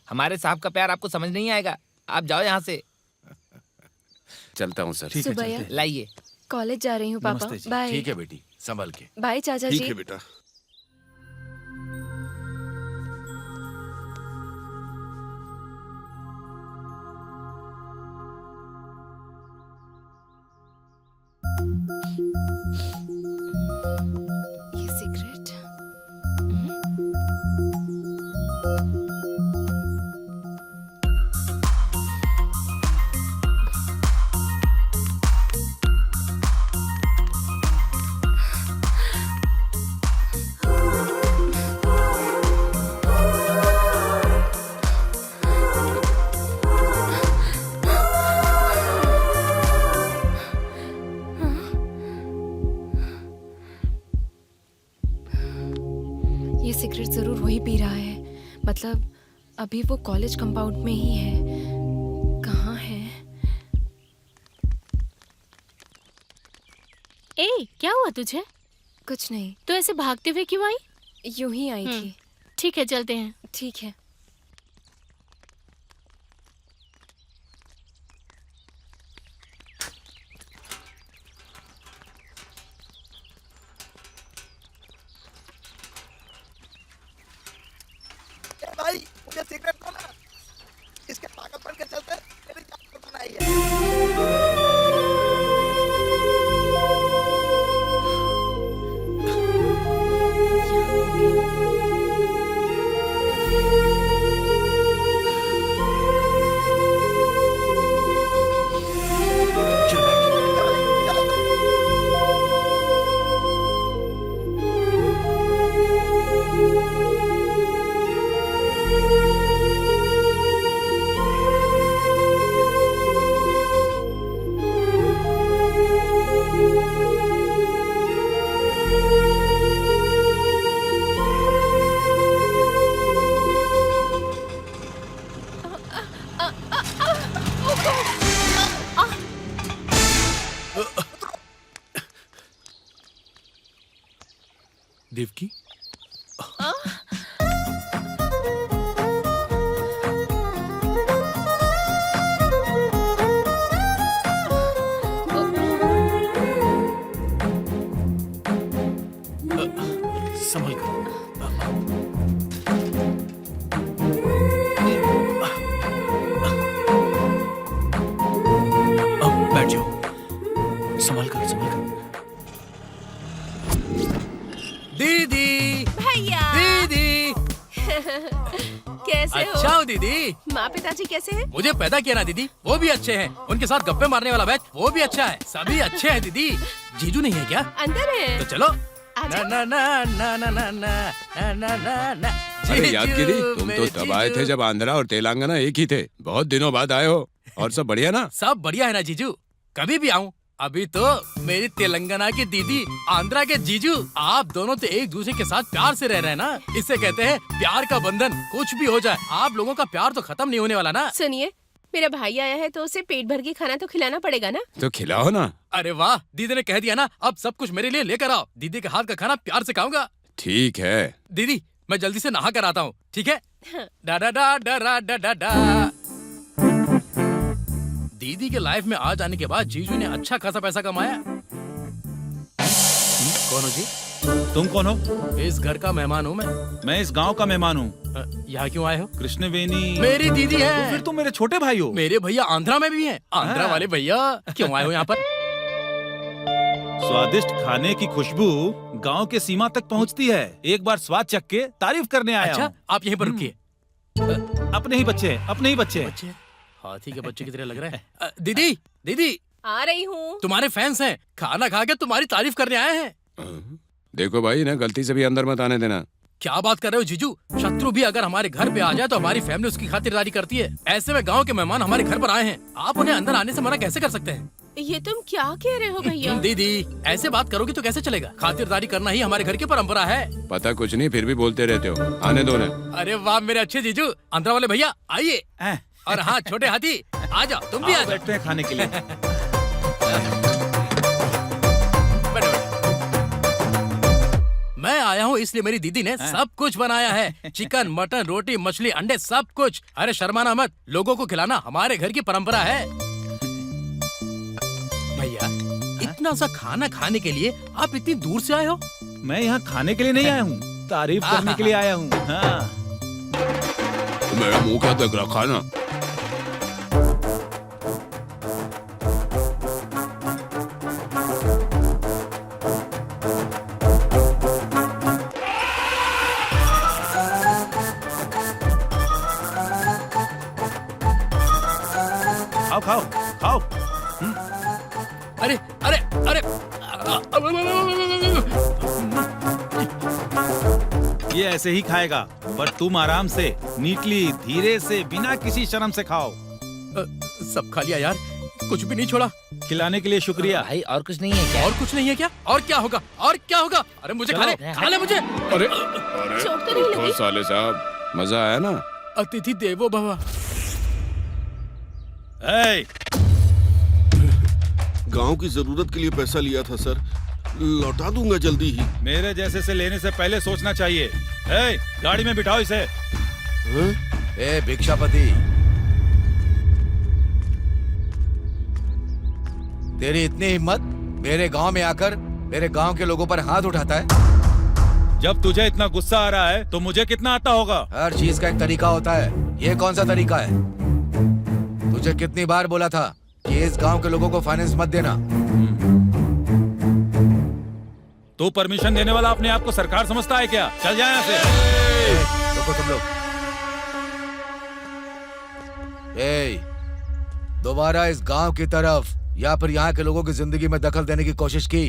हमारे साहब का प्यार आपको समझ नहीं आएगा। आप जाओ यहाँ से। चलता हूँ सर। सुबैया, लाइए। कॉलेज जा रही हूँ पापा। नमस्ते जी। बाय। ठीक है बेटी, संभल के। बाय चाचा ठीक जी। है बेटा। ये सिगरेट। ये सिगरेट जरूर वही पी रहा है। मतलब अभी वो कॉलेज कंपाउंड में ही है। कहाँ है? ए, क्या हुआ तुझे? कुछ नहीं, तो ऐसे भागते हुए क्यों आई? यूं ही आई थी। ठीक है, चलते हैं। ठीक है। ए भाई, मुझे सिगरेट दो ना। इसके पागलपन के चलते मेरी जान को बनाई है। देवकी, संभल कर। बैठ जाओ। संभल कर, संभल कर। दीदी कैसे हो? अच्छा हो दीदी। माँ पिताजी कैसे हैं? मुझे पैदा किया ना दीदी, वो भी अच्छे हैं। उनके साथ गप्पे मारने वाला बैच वो भी अच्छा है। सभी अच्छे हैं दीदी। जीजू नहीं है क्या? अंदर है। तो चलो। ना ना ना ना ना ना ना ना ना ना। अरे याद जीजू, गिरी, तुम तो मेरे तब आए थे जीजू। जब आंध्रा और तेलंगाना एक ही थे। बहुत दिनों बाद आए हो। और सब बढ़िया ना? सब बढ़िया है ना जीजू, कभी भी आऊं। अभी तो मेरी तेलंगाना की दीदी, आंध्रा के जीजू, आप दोनों तो एक दूसरे के साथ प्यार से रह रहे हैं ना। इससे कहते हैं प्यार का बंधन। कुछ भी हो जाए, आप लोगों का प्यार तो खत्म नहीं होने वाला ना। सुनिए, मेरा भाई आया है तो उसे पेट भर के खाना तो खिलाना पड़ेगा ना। तो खिलाओ ना। अरे वाह, दीदी ने कह दिया ना, अब सब कुछ मेरे लिए लेकर आओ। दीदी के हाथ का खाना प्यार से खाऊंगा। ठीक है। दीदी, मैं जल्दी से नहा कर आता हूँ, ठीक है? डा डा डा डा डा डा डा डा। दीदी के लाइफ में आ जाने के बाद जीजू ने अच्छा खासा पैसा कमाया। कौन हो जी? तुम कौन हो? इस घर का मेहमान हूँ मैं। मैं इस गांव का मेहमान हूँ। यहाँ क्यों आए हो? कृष्णवेणी मेरी दीदी है। तो फिर तुम मेरे छोटे भाई हो। मेरे भैया आंध्रा में भी हैं। आंध्रा वाले भैया क्यों आए हो यहाँ पर? स्वादिष्ट खाने की खुशबू गांव के सीमा तक पहुंचती है। एक बार स्वाद चख के तारीफ करने आया अच्छा, हूं। आप यहीं पर रुकिए। अपने ही बच्चे हैं, अपने ही बच्चे हैं। बच्चे? हाथी के बच्चे की तरह लग रहा है। दीदी, दीदी, आ रही हूँ। तुम्हारे फैंस हैं, खाना खा के तुम्हारी तारीफ करने आए हैं। देखो भाई, इन्हें गलती से भी अंदर मत आने देना। क्या बात कर रहे हो जीजू? शत्रु भी अगर हमारे घर पे आ जाए तो हमारी फैमिली उसकी खातिरदारी करती है। ऐसे में गांव के मेहमान हमारे घर पर आए हैं, आप उन्हें अंदर आने से मना कैसे कर सकते हैं? ये तुम क्या कह रहे हो भैया? दीदी, ऐसे बात करोगी तो कैसे चलेगा? खातिरदारी करना ही हमारे घर की परंपरा है। पता कुछ नहीं, फिर भी बोलते रहते हो। आने दो ना। अरे वाह मेरे अच्छे जीजू। आंध्रा वाले भैया आइए। और हाँ छोटे हाथी, आ जाओ, तुम भी आ जाओ। बैठते हैं खाने के लिए। बैठो, बैठो। मैं आया हूँ इसलिए मेरी दीदी ने सब कुछ बनाया है। चिकन, मटन, रोटी, मछली, अंडे, सब कुछ। अरे शर्माना मत, लोगों को खिलाना हमारे घर की परंपरा है। भैया, इतना सा खाना खाने के लिए आप इतनी दूर से आए हो? मैं यहाँ खाने के लिए नहीं आया हूँ, तारीफ करने के लिए आया हूँ। हाँ। मेरा मुंह क्या देख रखा है ना। खाओ खाओ खाओ। अरे अरे अरे, ये ऐसे ही खाएगा, पर तुम आराम से, नीटली, धीरे से, बिना किसी शर्म से खाओ। सब खा लिया यार, कुछ भी नहीं छोड़ा। खिलाने के लिए शुक्रिया। भाई और कुछ नहीं है क्या? और कुछ नहीं है क्या? और क्या होगा? और क्या होगा? अरे मुझे खा ले, खा ले मुझे। अरे चोट तो नहीं लगी? साले साहब, मजा आया ना? अतिथि देवो भव। गांव की जरूरत के लिए पैसा लिया था सर, लौटा दूंगा जल्दी ही। मेरे जैसे से लेने से पहले सोचना चाहिए। ए, गाड़ी में बिठाओ इसे। ए भिक्षापति, तेरी इतनी हिम्मत मेरे गांव में आकर मेरे गांव के लोगों पर हाथ उठाता है? जब तुझे इतना गुस्सा आ रहा है तो मुझे कितना आता होगा? हर चीज का एक तरीका होता है, ये कौन सा तरीका है? तुझे कितनी बार बोला था कि इस गांव के लोगों को फाइनेंस मत देना? तू परमिशन देने वाला अपने आप को सरकार समझता है क्या? चल जाए यहाँ से। रुको तुम लोग। दोबारा इस गांव की तरफ या फिर यहाँ के लोगों की जिंदगी में दखल देने की कोशिश की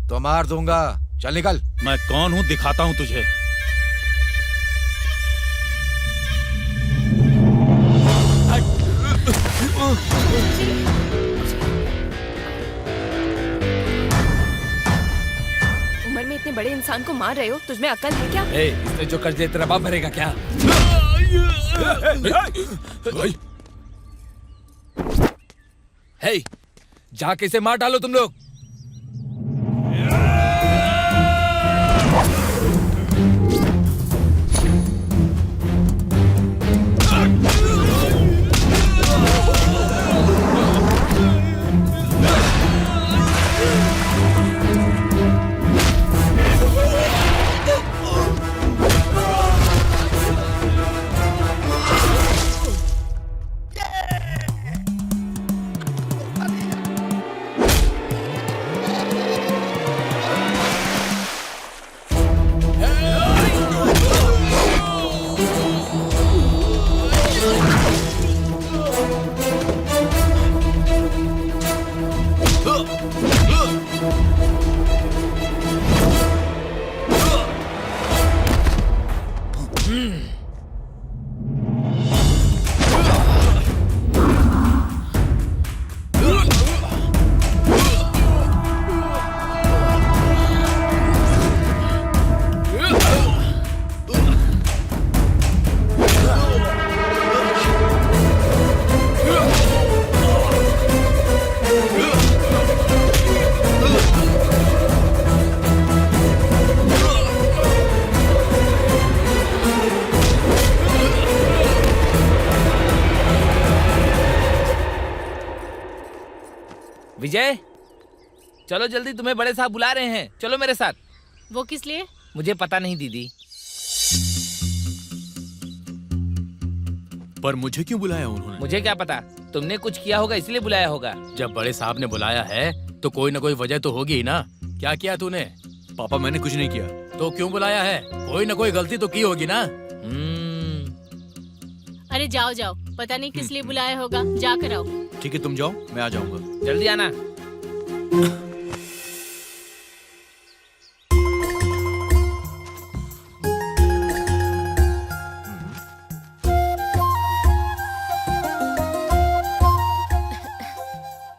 तो मार दूंगा। चल निकल। मैं कौन हूँ दिखाता हूँ तुझे। उम्र में इतने बड़े इंसान को मार रहे हो, तुझमें अकल है क्या? इसने जो कर्ज तेरा बाप भरेगा क्या? जाके इसे मार डालो तुम लोग। विजय, चलो जल्दी, तुम्हें बड़े साहब बुला रहे हैं। चलो मेरे साथ। वो किस लिए? मुझे पता नहीं दीदी। पर मुझे क्यों बुलाया उन्होंने? मुझे क्या पता, तुमने कुछ किया होगा इसलिए बुलाया होगा। जब बड़े साहब ने बुलाया है तो कोई ना कोई वजह तो होगी ही ना। क्या किया तूने? पापा मैंने कुछ नहीं किया। तो क्यों बुलाया है? कोई ना कोई गलती तो की होगी ना। अरे जाओ जाओ, पता नहीं किस लिए बुलाया होगा, जाकर आओ। ठीक है तुम जाओ, मैं आ जाऊंगा। जल्दी आना।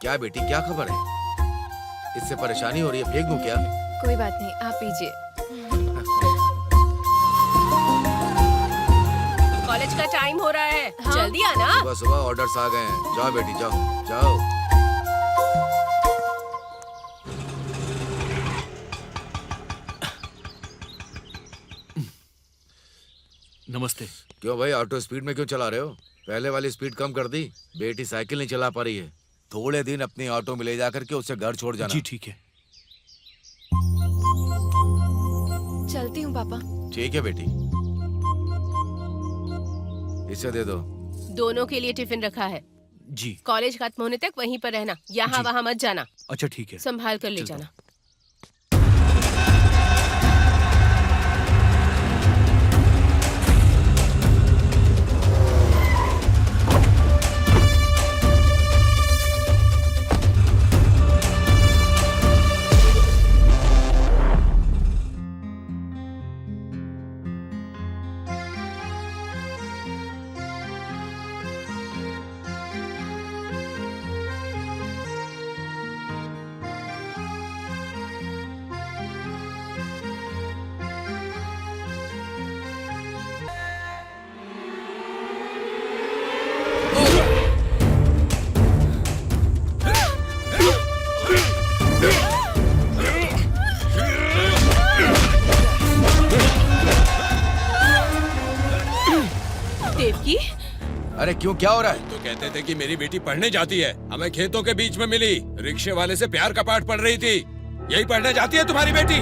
क्या बेटी, क्या खबर है? इससे परेशानी हो रही है, फेंक दूं क्या? कोई बात नहीं, आप पीजिए। कॉलेज का टाइम हो रहा है, जल्दी आना। सुबह सुबह ऑर्डर्स आ गए हैं। जाओ बेटी जाओ जाओ। नमस्ते। क्यों भाई, ऑटो स्पीड में क्यों चला रहे हो? पहले वाली स्पीड कम कर दी। बेटी साइकिल नहीं चला पा रही है। थोड़े दिन अपनी ऑटो में ले जाकर के उससे घर छोड़ जाना। जी ठीक है। चलती हूँ पापा। ठीक है बेटी, इसे दे दो। दोनों के लिए टिफिन रखा है। जी। कॉलेज खत्म होने तक वहीं पर रहना, यहाँ वहाँ मत जाना। अच्छा ठीक है। संभाल कर ले जाना। देवकी, अरे क्यों, क्या हो रहा है? तो कहते थे कि मेरी बेटी पढ़ने जाती है, हमें खेतों के बीच में मिली, रिक्शे वाले से प्यार का पाठ पढ़ रही थी। यही पढ़ने जाती है तुम्हारी बेटी?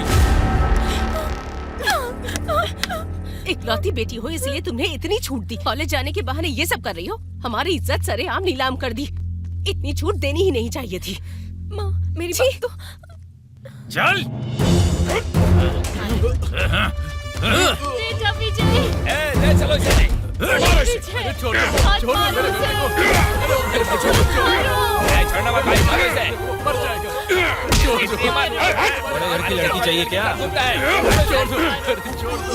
इकलौती बेटी हो इसलिए तुम्हें इतनी छूट दी। कॉलेज जाने के बहाने ये सब कर रही हो। हमारी इज्जत सरेआम नीलाम कर दी। इतनी छूट देनी ही नहीं चाहिए थी। माँ, मेरी बात तो। चल। बेटा विजय, ले चलो इसे। विजय, छोड़ मत छोड़ मारो मेरे उसे। बेटे को। छोड़ना मत भाई, मारो इसे। मर जाएगा। छोड़ दो। बड़े घर की लड़की चाहिए क्या? छोड़ दो। छोड़ दो।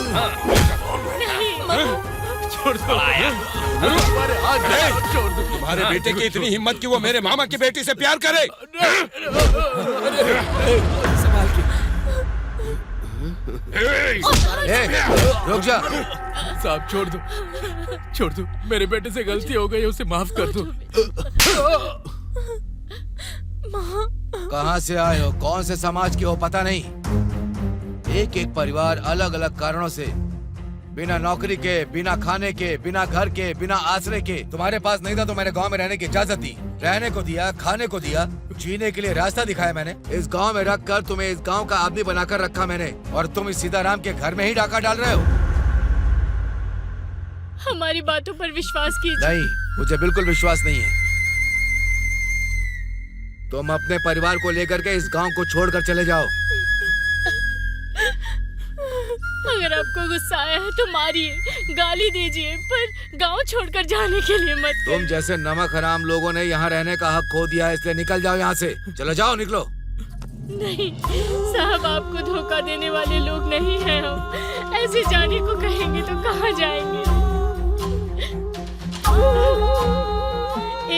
छोड़ दो। तुम्हारे हाथ छोड़ दो। तुम्हारे बेटे की इतनी हिम्मत कि वो मेरे मामा की बेटी से प्यार करे? संभाल के। रुक जा। साहब छोड़ दो, छोड़ दो। मेरे बेटे से गलती हो गई, उसे माफ कर दो। कहाँ से आए हो, कौन से समाज के हो पता नहीं। एक एक परिवार अलग अलग कारणों से बिना नौकरी के, बिना खाने के, बिना घर के, बिना आश्रय के। तुम्हारे पास नहीं था तो मैंने गांव में रहने की इजाजत दी, रहने को दिया, खाने को दिया, जीने के लिए रास्ता दिखाया मैंने। इस गांव में रख कर तुम्हें इस गांव का आदमी बनाकर रखा मैंने, और तुम इस सीताराम के घर में ही डाका डाल रहे हो। हमारी बातों पर विश्वास कीजिए। नहीं, मुझे बिल्कुल विश्वास नहीं है। तुम अपने परिवार को लेकर के इस गांव को छोड़कर चले जाओ। अगर आपको गुस्सा आया है तो मारिए, गाली दीजिए, पर गांव छोड़कर जाने के लिए मत तुम जैसे नमक हराम लोगों ने यहाँ रहने का हक खो दिया है, इसलिए निकल जाओ यहाँ से। चलो जाओ, निकलो। नहीं साहब, आपको धोखा देने वाले लोग नहीं हैं हम। ऐसे जाने को कहेंगे तो कहाँ जाएंगे?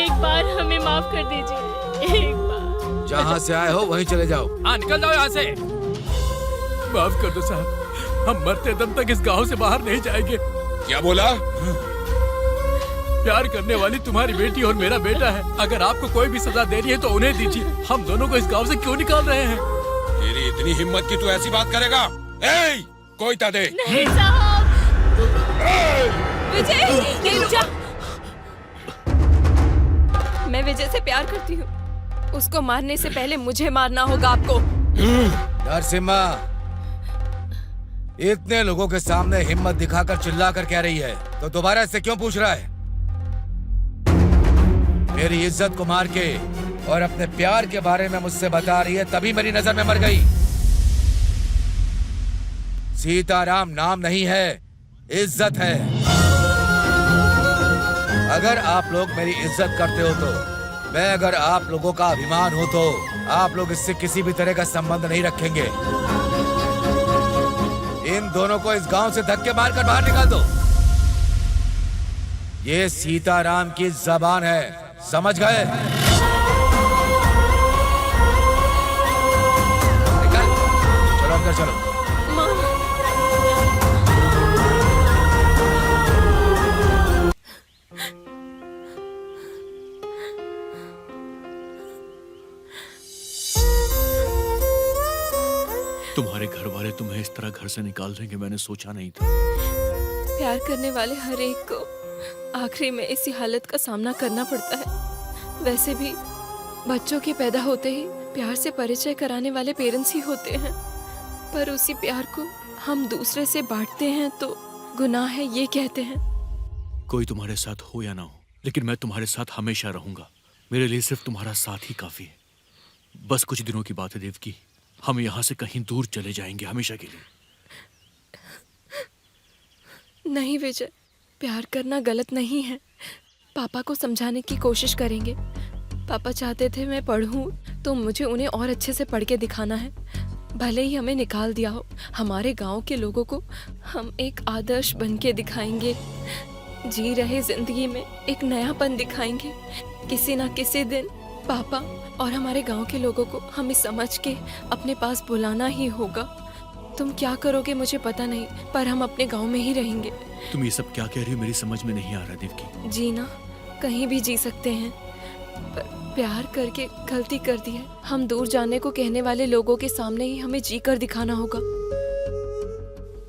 एक बार हमें माफ कर दीजिए, एक बार। जहाँ से आए हो वहीं चले जाओ। हाँ, निकल जाओ यहाँ से। माफ कर दो साहब, हम मरते दम तक इस गांव से बाहर नहीं जाएंगे। क्या बोला? प्यार करने वाली तुम्हारी बेटी और मेरा बेटा है। अगर आपको कोई भी सजा देनी है तो उन्हें दीजिए। हम दोनों को इस गांव से क्यों निकाल रहे हैं? तेरी इतनी हिम्मत कि तू ऐसी बात करेगा? ए, कोई ता दे। नहीं साहब। विजय, रुक जा। मैं विजय से प्यार करती हूँ। उसको मारने से पहले मुझे मारना होगा आपको। नरसिम्हा, इतने लोगों के सामने हिम्मत दिखाकर चिल्लाकर कह रही है तो दोबारा इससे क्यों पूछ रहा है? मेरी इज्जत को मार के और अपने प्यार के बारे में मुझसे बता रही है, तभी मेरी नजर में मर गई। सीताराम नाम नहीं है, इज्जत है। अगर आप लोग मेरी इज्जत करते हो तो, मैं अगर आप लोगों का अभिमान हो तो आप लोग इससे किसी भी तरह का संबंध नहीं रखेंगे। इन दोनों को इस गांव से धक्के मारकर बाहर निकाल दो। ये सीताराम की जबान है, समझ गए? निकल, चलो अंदर चलो। तुम्हारे घर वाले तुम्हें इस तरह घर से निकाल देंगे, मैंने सोचा नहीं था। प्यार करने वाले हर एक को आखिरी में इसी हालत का सामना करना पड़ता है। वैसे भी बच्चों के पैदा होते ही प्यार से परिचय कराने वाले पेरेंट्स ही होते हैं, पर उसी प्यार को हम दूसरे से बांटते हैं तो गुनाह है, ये कहते हैं। कोई तुम्हारे साथ हो या ना हो, लेकिन मैं तुम्हारे साथ हमेशा रहूंगा। मेरे लिए सिर्फ तुम्हारा साथ ही काफी है। बस कुछ दिनों की बात है देवकी, हम यहाँ से कहीं दूर चले जाएंगे हमेशा के लिए। नहीं विजय, प्यार करना गलत नहीं है। पापा को समझाने की कोशिश करेंगे। पापा चाहते थे मैं पढ़ूं तो मुझे उन्हें और अच्छे से पढ़ के दिखाना है। भले ही हमें निकाल दिया हो, हमारे गांव के लोगों को हम एक आदर्श बन के दिखाएंगे। जी रहे जिंदगी में एक नयापन दिखाएंगे। किसी ना किसी दिन पापा और हमारे गांव के लोगों को हमें समझ के अपने पास बुलाना ही होगा। तुम क्या करोगे मुझे पता नहीं, पर हम अपने गांव में ही रहेंगे। तुम ये सब क्या कह रही हो, मेरी समझ में नहीं आ रहा देवकी। जीना कहीं भी जी सकते हैं, पर प्यार करके गलती कर दी है। हम दूर जाने को कहने वाले लोगों के सामने ही हमें जी कर दिखाना होगा।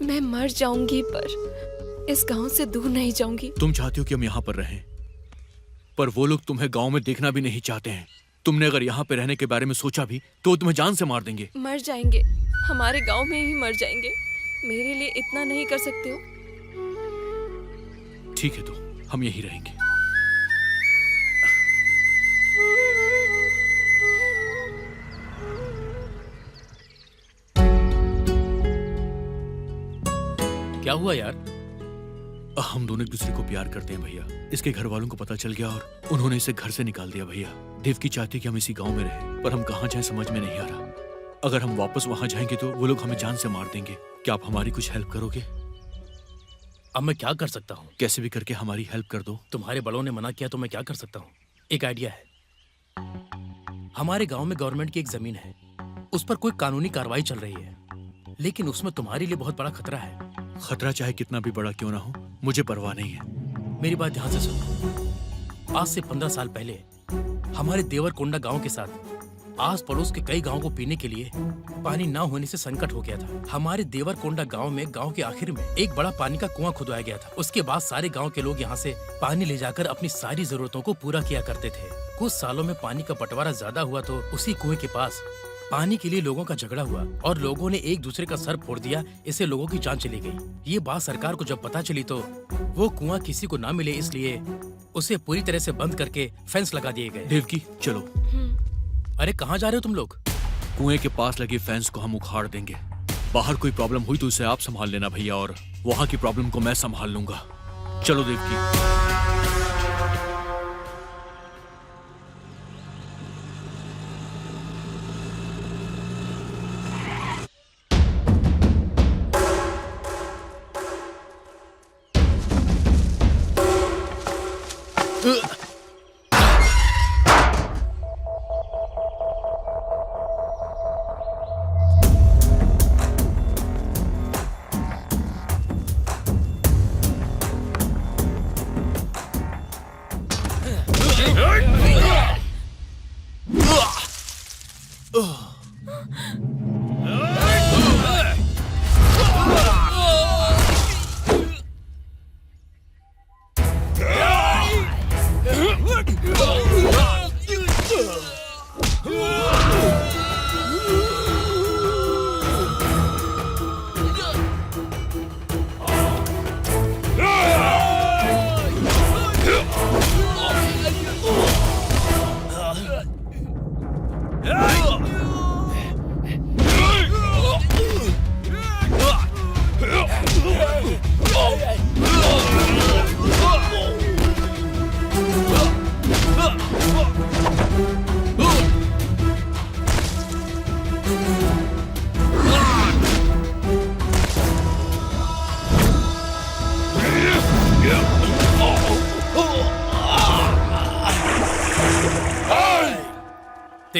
मैं मर जाऊंगी पर इस गांव से दूर नहीं जाऊंगी। तुम चाहती हो कि हम यहाँ पर रहें, पर वो लोग तुम्हें गांव में देखना भी नहीं चाहते हैं। तुमने अगर यहाँ पे रहने के बारे में सोचा भी तो तुम्हें जान से मार देंगे। मर जाएंगे, हमारे गांव में ही मर जाएंगे। मेरे लिए इतना नहीं कर सकते हो? ठीक है, तो हम यहीं रहेंगे। क्या हुआ यार? हम दोनों एक दूसरे को प्यार करते हैं भैया। इसके घर वालों को पता चल गया और उन्होंने इसे घर से निकाल दिया भैया। देवकी चाहती कि हम इसी गांव में रहें, पर हम कहाँ जाएं समझ में नहीं आ रहा। अगर हम वापस वहां जाएंगे तो वो लोग हमें जान से मार देंगे। क्या आप हमारी कुछ हेल्प करोगे? अब मैं क्या कर सकता हूँ? कैसे भी करके हमारी हेल्प कर दो। तुम्हारे बड़ों ने मना किया तो मैं क्या कर सकता हूँ? एक आइडिया है। हमारे गांव में गवर्नमेंट की एक जमीन है, उस पर कोई कानूनी कार्रवाई चल रही है, लेकिन उसमें तुम्हारे लिए बहुत बड़ा खतरा है। खतरा चाहे कितना भी बड़ा क्यों ना हो, मुझे परवाह नहीं है। मेरी बात ध्यान से सुनो। आज से 15 साल पहले हमारे देवरकोंडा गांव के साथ आस पड़ोस के कई गांवों को पीने के लिए पानी ना होने से संकट हो गया था। हमारे देवरकोंडा गांव में गांव के आखिर में एक बड़ा पानी का कुआं खुदवाया गया था। उसके बाद सारे गांव के लोग यहां से पानी ले जाकर अपनी सारी जरूरतों को पूरा किया करते थे। कुछ सालों में पानी का बंटवारा ज्यादा हुआ तो उसी कुएं के पास पानी के लिए लोगों का झगड़ा हुआ और लोगों ने एक दूसरे का सर फोड़ दिया। इससे लोगों की जान चली गई। ये बात सरकार को जब पता चली तो वो कुआं किसी को ना मिले, इसलिए उसे पूरी तरह से बंद करके फेंस लगा दिए गए। देवकी चलो। अरे कहाँ जा रहे हो तुम लोग? कुएं के पास लगे फेंस को हम उखाड़ देंगे। बाहर कोई प्रॉब्लम हुई तो उसे आप संभाल लेना भैया, और वहाँ की प्रॉब्लम को मैं संभाल लूंगा। चलो देवकी।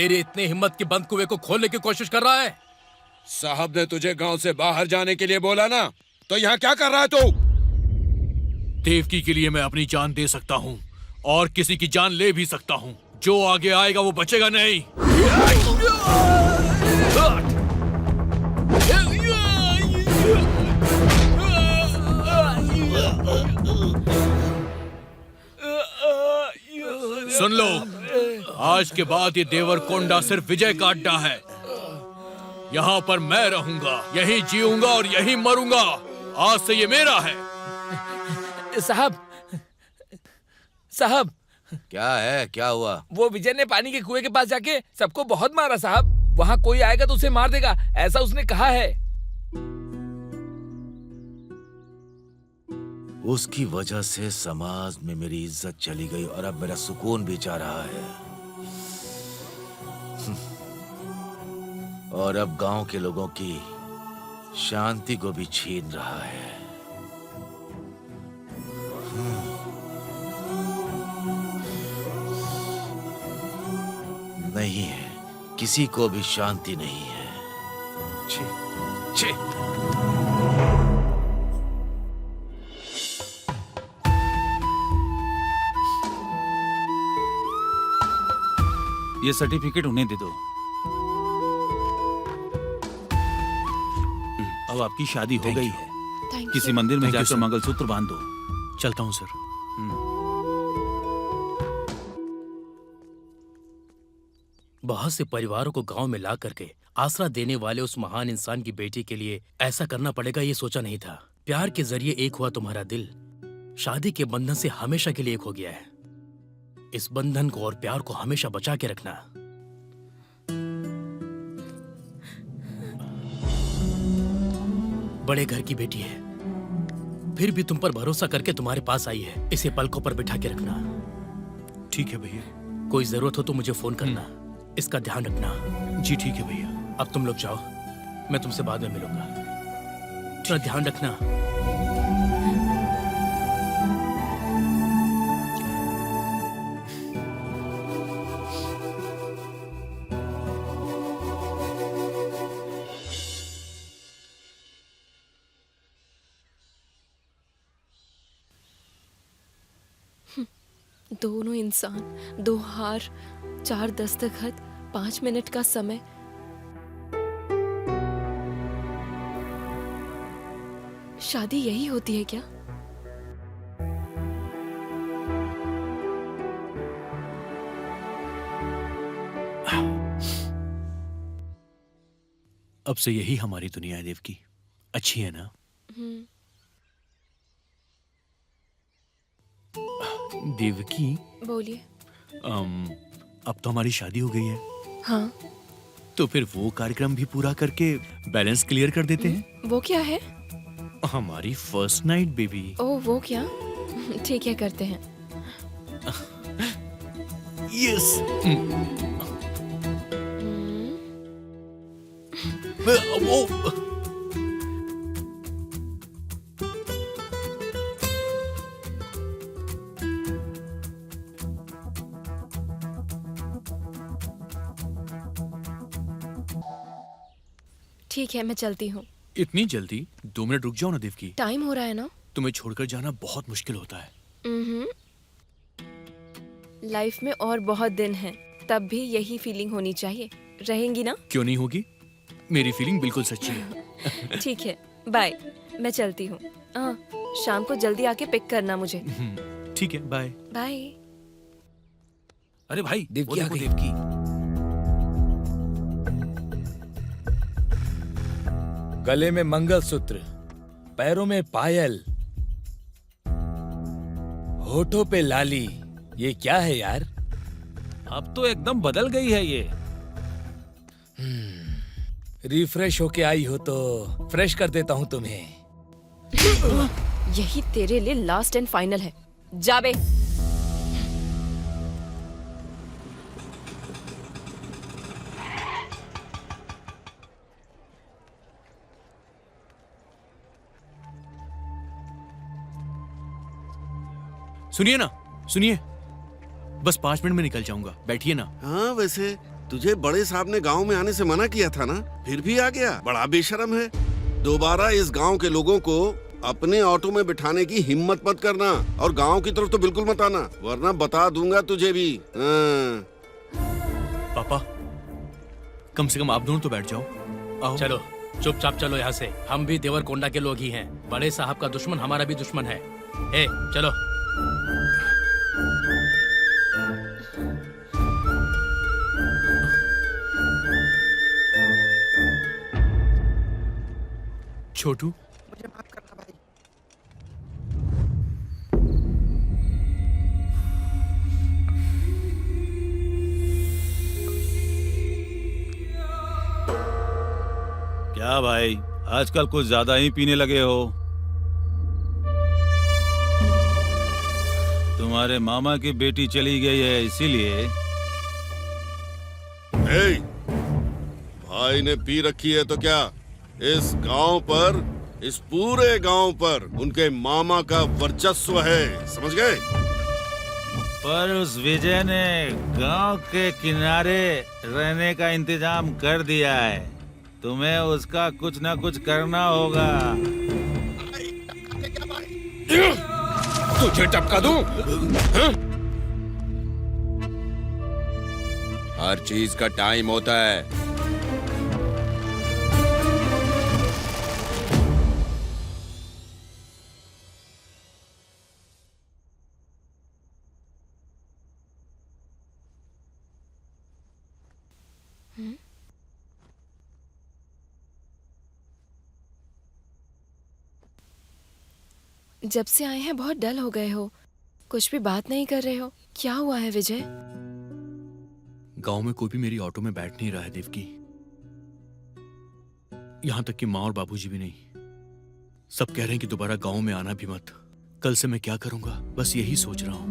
तेरी इतनी हिम्मत की बंद कुएं को खोलने की कोशिश कर रहा है? साहब ने तुझे गांव से बाहर जाने के लिए बोला ना, तो यहाँ क्या कर रहा है तू? देवकी के लिए मैं अपनी जान दे सकता हूँ और किसी की जान ले भी सकता हूँ। जो आगे आएगा वो बचेगा नहीं। सुन लो, आज के बाद ये देवरकोंडा सिर्फ विजय का अड्डा है। यहाँ पर मैं रहूंगा, यहीं जीऊंगा और यहीं मरूंगा। आज से ये मेरा है। साहब, साहब, क्या है? क्या हुआ? वो विजय ने पानी के कुएं के पास जाके सबको बहुत मारा साहब। वहाँ कोई आएगा तो उसे मार देगा, ऐसा उसने कहा है। उसकी वजह से समाज में मेरी इज्जत चली गई और अब मेरा सुकून भी जा रहा है। और अब गांव के लोगों की शांति को भी छीन रहा है। नहीं है, किसी को भी शांति नहीं है। छी, छी। ये सर्टिफिकेट उन्हें दे दो। अब आपकी शादी हो गई है। थैंक किसी यू। मंदिर में Thank you, जाकर sir. मंगलसूत्र बांध दो। चलता हूँ सर। बहुत से परिवारों को गांव में ला करके आसरा देने वाले उस महान इंसान की बेटी के लिए ऐसा करना पड़ेगा, ये सोचा नहीं था। प्यार के जरिए एक हुआ तुम्हारा दिल, शादी के बंधन से हमेशा के लिए एक हो गया है। इस बंधन को और प्यार को हमेशा बचा के रखना। बड़े घर की बेटी है, फिर भी तुम पर भरोसा करके तुम्हारे पास आई है। इसे पलकों पर बिठा के रखना। ठीक है भैया। कोई जरूरत हो तो मुझे फोन करना। इसका ध्यान रखना। जी ठीक है भैया। अब तुम लोग जाओ, मैं तुमसे बाद में मिलूंगा। थोड़ा ध्यान रखना। दोनों इंसान, 2 हार, 4 दस्तखत, 5 मिनट का समय। शादी यही होती है क्या? अब से यही हमारी दुनिया है देवकी। अच्छी है ना? देवकी, बोलिए। अब तो हमारी शादी हो गई है, हाँ। तो फिर वो कार्यक्रम भी पूरा करके बैलेंस क्लियर कर देते हैं। वो क्या है? हमारी फर्स्ट नाइट बेबी। ओ वो क्या? ठीक है, करते हैं। यस। ठीक है, मैं चलती हूँ। इतनी जल्दी? 2 मिनट रुक जाओ ना देवकी। टाइम हो रहा है ना। तुम्हें छोड़कर जाना बहुत मुश्किल होता है। लाइफ में और बहुत दिन हैं, तब भी यही फीलिंग होनी चाहिए। रहेंगी ना? क्यों नहीं होगी? मेरी फीलिंग बिल्कुल सच्ची है। ठीक है, बाय। मैं चलती हूँ। शाम को जल्दी आके पिक करना मुझे। ठीक है, बाय। बाय। अरे भाई, देवकी वो आ देखो गई। देवकी। गले में मंगलसूत्र, पैरों में पायल, होठों पे लाली। ये क्या है यार? अब तो एकदम बदल गई है ये। रिफ्रेश होके आई हो तो फ्रेश कर देता हूँ तुम्हें। यही तेरे लिए लास्ट एंड फाइनल है। जा बे। सुनिए ना, सुनिए। बस 5 मिनट में निकल जाऊंगा, बैठिए ना। हाँ, वैसे तुझे बड़े साहब ने गांव में आने से मना किया था ना, फिर भी आ गया। बड़ा बेशरम है। दोबारा इस गांव के लोगों को अपने ऑटो में बिठाने की हिम्मत मत करना, और गांव की तरफ तो बिल्कुल मत आना, वरना बता दूंगा तुझे भी। हाँ। पापा, कम से कम आप दोनों तो बैठ जाओ। आओ। चलो चुपचाप चलो यहाँ से। हम भी देवरकोंडा के लोग ही हैं। बड़े साहब का दुश्मन हमारा भी दुश्मन है। ए, चलो। छोटू, मुझे माफ करना भाई। क्या भाई, आजकल कुछ ज्यादा ही पीने लगे हो? तुम्हारे मामा की बेटी चली गई है इसीलिए? ए, भाई ने पी रखी है तो क्या? इस गांव पर, इस पूरे गांव पर उनके मामा का वर्चस्व है, समझ गए? पर उस विजय ने गांव के किनारे रहने का इंतजाम कर दिया है। तुम्हें उसका कुछ ना कुछ करना होगा। तुझे टपका दूं? हाँ? हर चीज का टाइम होता है। जब से आए हैं बहुत डल हो गए हो, कुछ भी बात नहीं कर रहे हो। क्या हुआ है विजय? गांव में कोई भी मेरी ऑटो में बैठ नहीं रहा है देवकी। यहां तक कि माँ और बाबूजी भी नहीं। सब कह रहे हैं कि दोबारा गांव में आना भी मत। कल से मैं क्या करूंगा, बस यही सोच रहा हूं।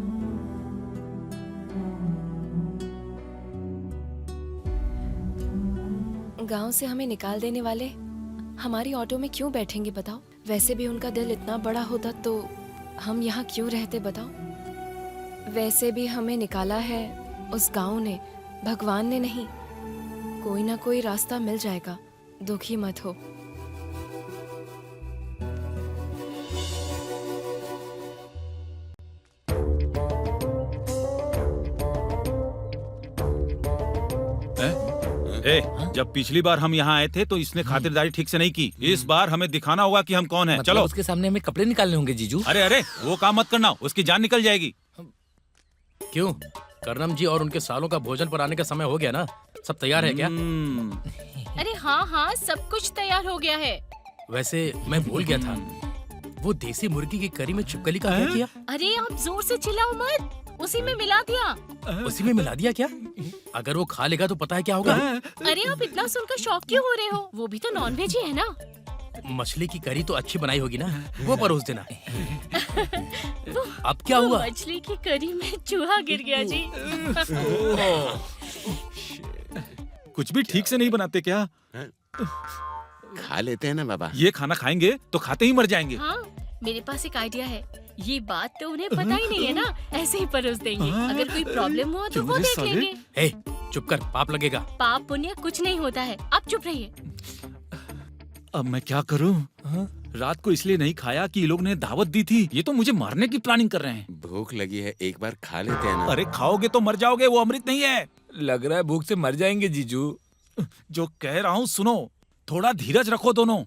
गांव से हमें निकाल देने वाले हमारी ऑटो में क्यों बैठेंगे बताओ? वैसे भी उनका दिल इतना बड़ा होता तो हम यहाँ क्यों रहते बताओ? वैसे भी हमें निकाला है उस गांव ने, भगवान ने नहीं। कोई ना कोई रास्ता मिल जाएगा, दुखी मत हो। जब पिछली बार हम यहाँ आए थे तो इसने खातिरदारी ठीक से नहीं की। इस बार हमें दिखाना होगा कि हम कौन हैं। चलो। उसके सामने हमें कपड़े निकालने होंगे जीजू। अरे अरे, वो काम मत करना, उसकी जान निकल जाएगी। क्यों? करनम जी और उनके सालों का भोजन पर आने का समय हो गया ना? सब तैयार है क्या? अरे हाँ हाँ, सब कुछ तैयार हो गया है। वैसे मैं भूल गया था, वो देसी मुर्गी की करी में छिपकली का क्या किया? अरे आप जोर से चिल्लाओ मत, उसी में मिला दिया। उसी में मिला दिया क्या? अगर वो खा लेगा तो पता है क्या होगा? अरे आप इतना सुनकर शौक क्यों हो रहे हो? वो भी तो नॉनवेज ही है ना। मछली की करी तो अच्छी बनाई होगी ना, वो परोस देना। अब क्या हुआ? मछली की करी में चूहा गिर गया जी। कुछ भी ठीक से नहीं बनाते क्या? खा लेते हैं ना बाबा। ये खाना खाएंगे तो खाते ही मर जाएंगे। हाँ, मेरे पास एक आइडिया है। ये बात तो उन्हें पता ही नहीं है ना, ऐसे ही परोस देंगे। अगर कोई प्रॉब्लम हुआ तो वो देख लेंगे। हे, चुप कर, पाप लगेगा। पाप पुण्य कुछ नहीं होता है, आप चुप रहिए। अब मैं क्या करूं? रात को इसलिए नहीं खाया कि ये लोग ने दावत दी थी। ये तो मुझे मारने की प्लानिंग कर रहे हैं। भूख लगी है, एक बार खा लेते हैं ना। अरे खाओगे तो मर जाओगे, वो अमृत नहीं है। लग रहा है भूख से मर जाएंगे जीजू। जो कह रहा हूँ सुनो, थोड़ा धीरज रखो दोनों।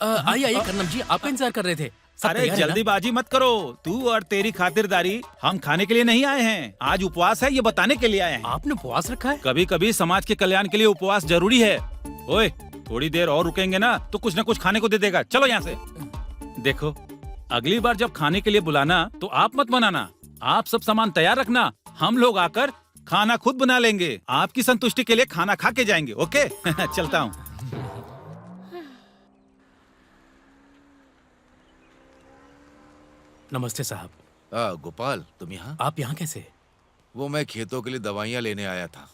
आइए आइए करनम जी, आपका इंतजार कर रहे थे। अरे जल्दीबाजी मत करो। तू और तेरी खातिरदारी, हम खाने के लिए नहीं आए हैं। आज उपवास है, ये बताने के लिए आए हैं। आपने उपवास रखा है? कभी कभी समाज के कल्याण के लिए उपवास जरूरी है। ओए, थोड़ी देर और रुकेंगे ना तो कुछ न कुछ खाने को दे देगा। चलो यहाँ से। देखो, अगली बार जब खाने के लिए बुलाना तो आप मत बनाना। आप सब सामान तैयार रखना, हम लोग आकर खाना खुद बना लेंगे। आपकी संतुष्टि के लिए खाना खा के जाएंगे। ओके? चलता हूँ। नमस्ते साहब। गोपाल, तुम यहाँ? आप यहाँ कैसे? वो मैं खेतों के लिए दवाइयाँ लेने आया था।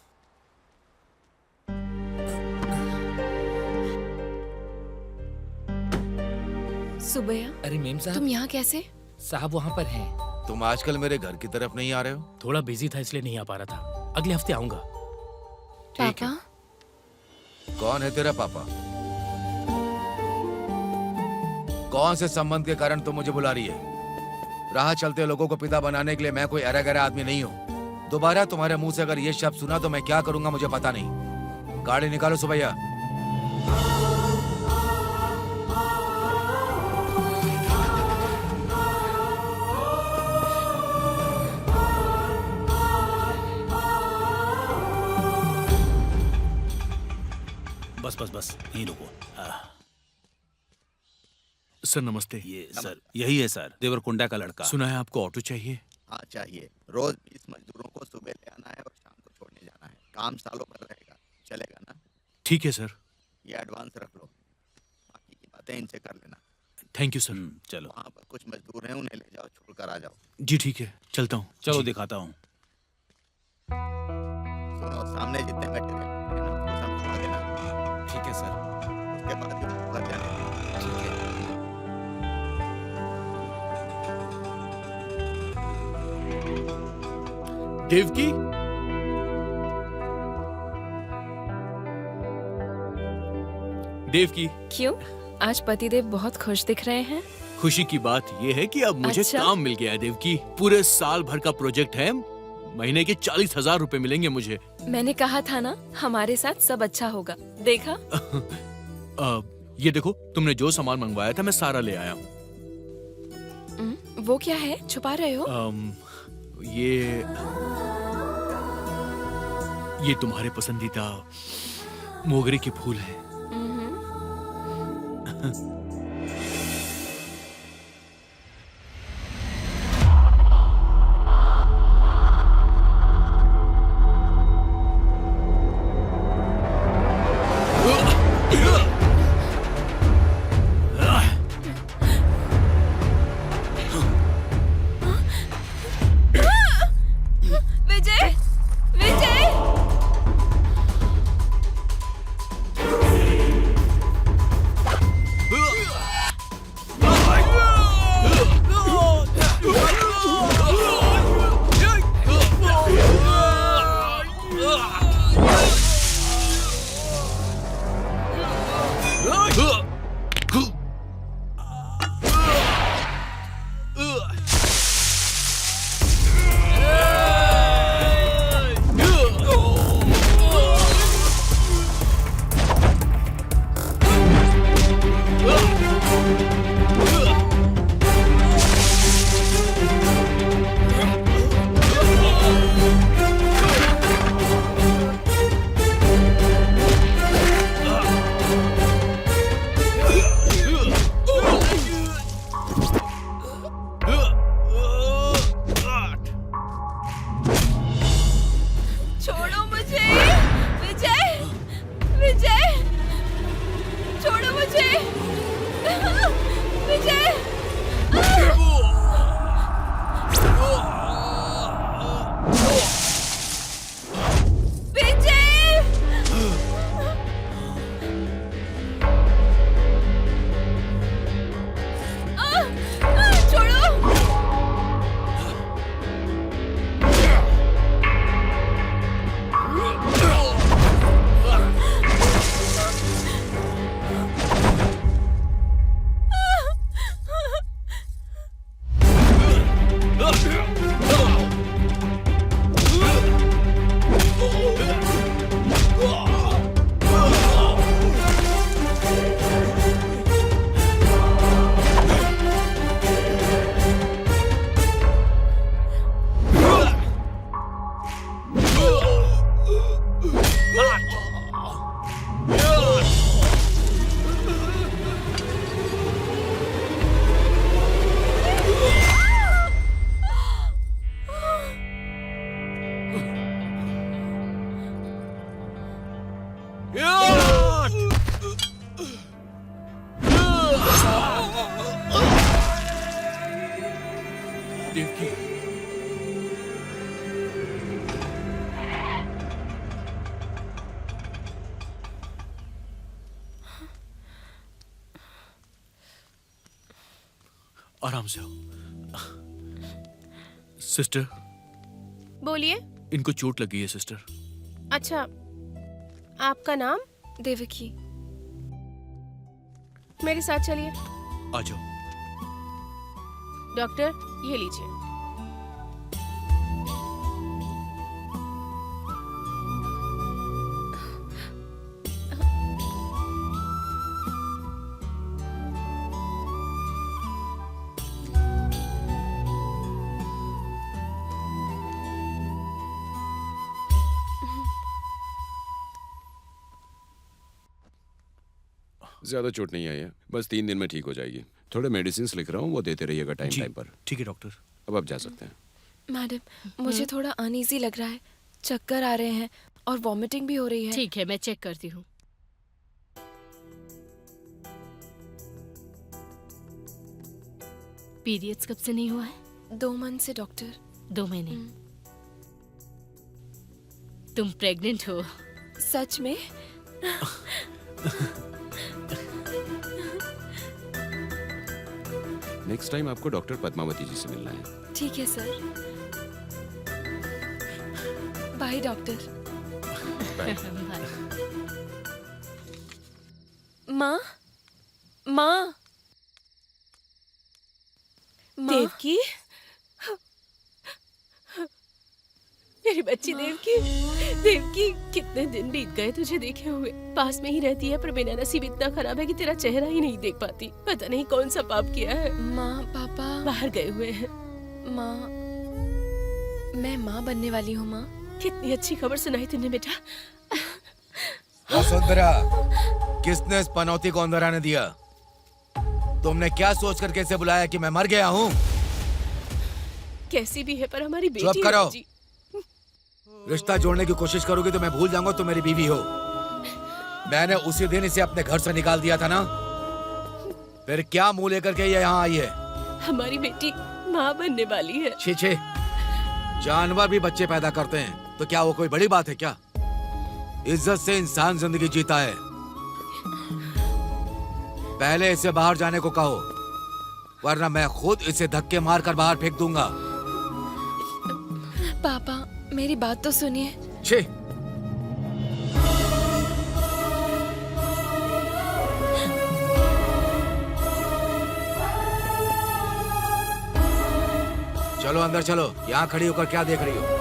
सुबैया, अरे मेम साहब, तुम यहाँ कैसे? साहब वहाँ पर हैं। तुम आजकल मेरे घर की तरफ नहीं आ रहे हो? थोड़ा बिजी था इसलिए नहीं आ पा रहा था। अगले हफ्ते आऊंगा। ठीक है। पापा कौन है तेरा पापा? कौन से संबंध के कारण तुम मुझे बुला रही है? राह चलते लोगों को पिता बनाने के लिए मैं कोई अरा गरा आदमी नहीं हूँ। दोबारा तुम्हारे मुंह से अगर ये शब्द सुना तो मैं क्या करूंगा मुझे पता नहीं। गाड़ी निकालो सुबैया। बस यहीं रुको। सर नमस्ते। ये सर यही है सर, देवरकुंडा का लड़का। सुना है आपको ऑटो चाहिए? हाँ चाहिए। रोज 20 मजदूरों को सुबह ले आना है और शाम को छोड़ने जाना है। काम सालों भर रहेगा, चलेगा ना? ठीक है सर। ये एडवांस रख लो, बाकी की बातें इनसे कर लेना। Thank you sir. चलो वहाँ पर कुछ मजदूर हैं, उन्हें ले जाओ, छोड़ कर आ जाओ। जी ठीक है, चलता हूँ। चलो दिखाता हूँ। सुनो, सामने जितने मटेरियल है ना उसको समझा देना। ठीक है सर। उसके बाद ही घर जाने देना। ठीक है। देवकी, देवकी, क्यों? आज पतिदेव बहुत खुश दिख रहे हैं। खुशी की बात यह है कि अब मुझे अच्छा? काम मिल गया है देवकी। पूरे साल भर का प्रोजेक्ट है, महीने के 40,000 रुपए मिलेंगे मुझे। मैंने कहा था ना, हमारे साथ सब अच्छा होगा। देखा? ये देखो, तुमने जो सामान मंगवाया था मैं सारा ले आया हूँ। वो क्या है, छुपा रहे हो? ये तुम्हारे पसंदीदा मोगरे के फूल हैं। विजय, विजय! छोड़ो मुझे, विजय, विजय, छोड़ो मुझे, विजय! विजय! छोड़ो! देवकी, आराम से हो। सिस्टर, बोलिए। इनको चोट लगी है सिस्टर। अच्छा, आपका नाम? देवकी। मेरे साथ चलिए। आ जाओ। डॉक्टर, ये लीजिए। ज्यादा चोट नहीं आई है, बस 3 दिन में ठीक हो जाएगी। थोड़े मेडिसिन लिख रहा हूँ, वो देते रहिएगा टाइम जी, टाइम पर। ठीक है डॉक्टर। अब आप जा सकते हैं। मैडम, मुझे थोड़ा अनईजी लग रहा है, चक्कर आ रहे हैं और वॉमिटिंग भी हो रही है। ठीक है, मैं चेक करती हूँ। पीरियड्स कब से नहीं हुआ है? 2 मंथ से डॉक्टर। 2 महीने। तुम प्रेग्नेंट हो? सच में? नेक्स्ट टाइम आपको डॉक्टर पद्मावती जी से मिलना है। ठीक है सर। By doctor. बाय। माँ, माँ, देवकी, मेरी बच्ची देवकी। देवकी, कितने दिन बीत गए तुझे देखे हुए। पास में ही रहती है पर मेरा नसीब इतना खराब है कि तेरा चेहरा ही नहीं देख पाती। पता नहीं कौन सा पाप किया है। माँ, पापा बाहर गए हुए हैं। माँ, मैं माँ बनने वाली हूँ। माँ, कितनी अच्छी खबर सुनाई तूने बेटा। वसुंधरा, किसने इस पनौती को अंदर आने दिया? तुमने क्या सोचकर कैसे बुलाया कि मैं मर गया हूँ? कैसी भी है पर हमारी बेटी चुप करो। है जी। रिश्ता जोड़ने की कोशिश करोगी तो मैं भूल जाऊंगा तुम मेरी बीवी हो। मैंने उसी दिन इसे अपने घर से निकाल दिया था ना। फिर क्या मुंह लेकर के ये यहाँ आई है? हमारी बेटी माँ बनने वाली है। छी छी, जानवर भी बच्चे पैदा करते हैं तो क्या वो कोई बड़ी बात है क्या? इज्जत से इंसान जिंदगी जीता है। पहले इसे बाहर जाने को कहो, वरना मैं खुद इसे धक्के मारकर बाहर फेंक दूंगा। पापा मेरी बात तो सुनिए। छी, चलो अंदर चलो। यहाँ खड़ी होकर क्या देख रही हो?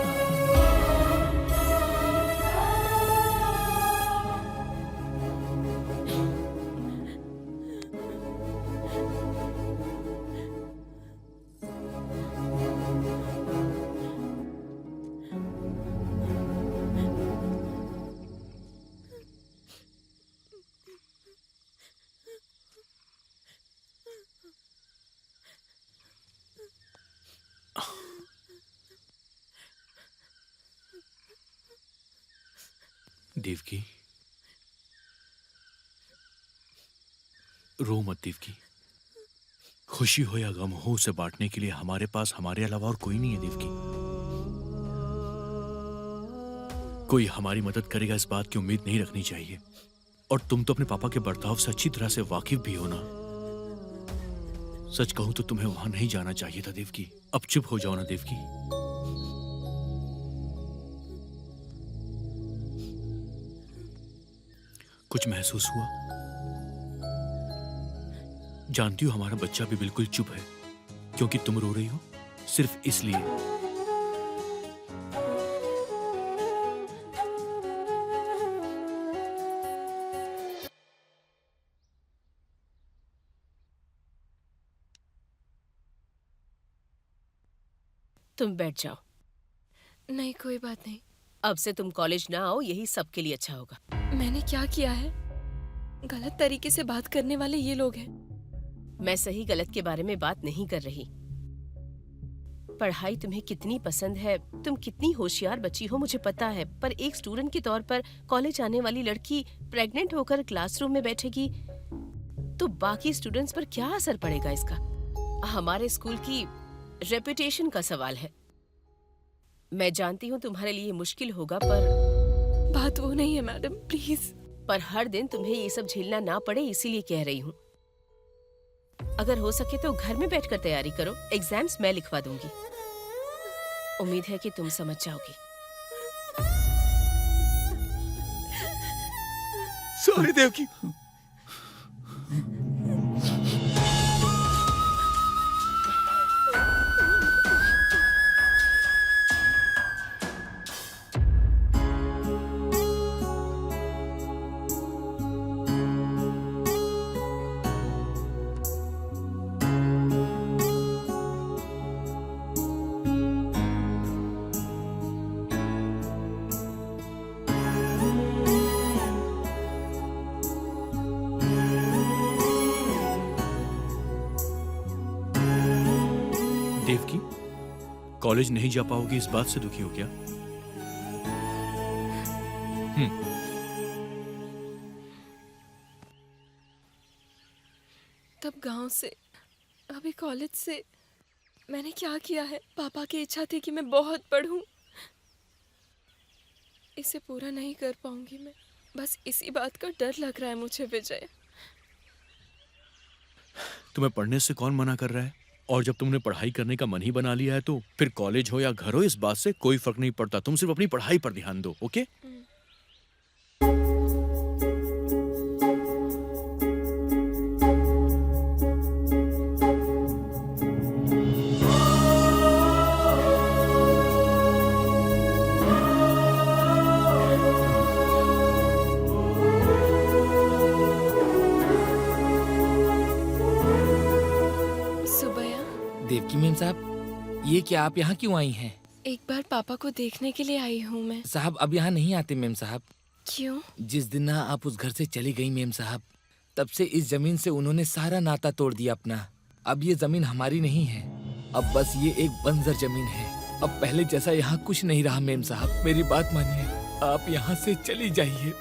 देवकी, रो मत देवकी। खुशी हो या गम हो, उसे बांटने के लिए हमारे पास हमारे अलावा और कोई नहीं है देवकी। कोई हमारी मदद करेगा इस बात की उम्मीद नहीं रखनी चाहिए। और तुम तो अपने पापा के बर्ताव से अच्छी तरह से वाकिफ भी हो ना। सच कहूं तो तुम्हें वहां नहीं जाना चाहिए था देवकी। अब चुप हो जाओ ना देवकी। कुछ महसूस हुआ? जानती हो हमारा बच्चा भी बिल्कुल चुप है क्योंकि तुम रो रही हो, सिर्फ इसलिए। तुम बैठ जाओ। नहीं, कोई बात नहीं। अब से तुम कॉलेज ना आओ, यही सबके लिए अच्छा होगा। मैंने क्या किया है? गलत तरीके से बात करने वाले ये लोग हैं। मैं सही गलत के बारे में बात नहीं कर रही। पढ़ाई तुम्हें कितनी पसंद है, तुम कितनी होशियार बच्ची हो मुझे पता है, पर एक स्टूडेंट के तौर पर कॉलेज आने वाली लड़की प्रेग्नेंट होकर क्लासरूम में बैठेगी तो बाकी स्टूडेंट्स पर क्या असर पड़ेगा इसका? हमारे स्कूल की रेपुटेशन का सवाल है। मैं जानती हूँ तुम्हारे लिए मुश्किल होगा, पर बात वो नहीं है मैडम, प्लीज। पर हर दिन तुम्हें ये सब झेलना ना पड़े इसीलिए कह रही हूँ। अगर हो सके तो घर में बैठकर तैयारी करो, एग्जाम्स मैं लिखवा दूंगी। उम्मीद है कि तुम समझ जाओगी। सॉरी देवकी। देवकी, कॉलेज नहीं जा पाओगी इस बात से दुखी हो क्या? तब गांव से, अभी कॉलेज से मैंने क्या किया है? पापा की इच्छा थी कि मैं बहुत पढ़ूं। इसे पूरा नहीं कर पाऊंगी मैं। बस इसी बात का डर लग रहा है मुझे विजय। तुम्हें पढ़ने से कौन मना कर रहा है? और जब तुमने पढ़ाई करने का मन ही बना लिया है तो फिर कॉलेज हो या घर हो, इस बात से कोई फर्क नहीं पड़ता। तुम सिर्फ अपनी पढ़ाई पर ध्यान दो, ओके? देवकी मैम साहब, ये क्या आप यहाँ क्यों आई हैं? एक बार पापा को देखने के लिए आई हूँ मैं। साहब अब यहाँ नहीं आते मैम साहब। क्यों? जिस दिन आप उस घर से चली गई मैम साहब, तब से इस जमीन से उन्होंने सारा नाता तोड़ दिया अपना। अब ये जमीन हमारी नहीं है, अब बस ये एक बंजर जमीन है। अब पहले जैसा यहाँ कुछ नहीं रहा मैम साहब। मेरी बात मानिए, आप यहाँ से चली जाइए,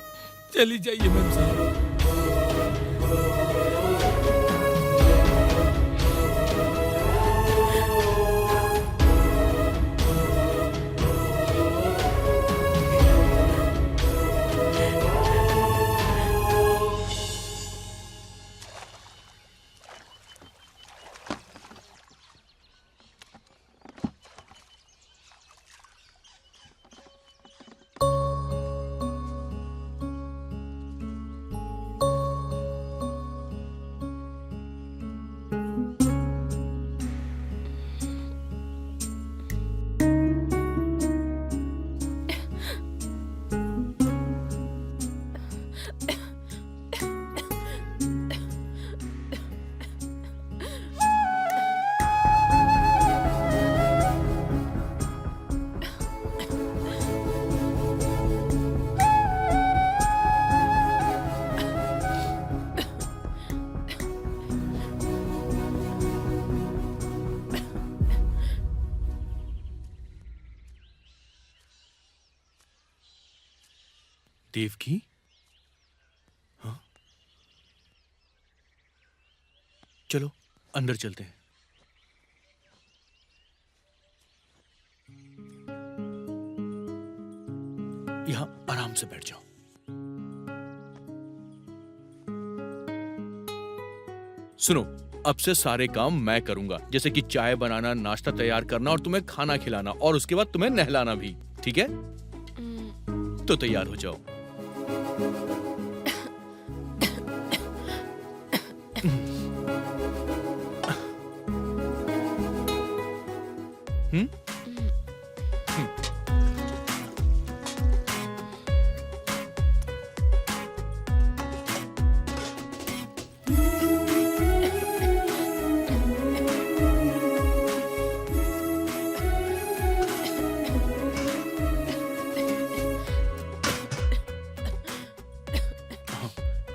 चली जाइए मैम साहब। देवकी? हाँ? चलो अंदर चलते हैं। यहां आराम से बैठ जाओ। सुनो, अब से सारे काम मैं करूंगा, जैसे कि चाय बनाना, नाश्ता तैयार करना और तुम्हें खाना खिलाना, और उसके बाद तुम्हें नहलाना भी, ठीक है? तो तैयार हो जाओ।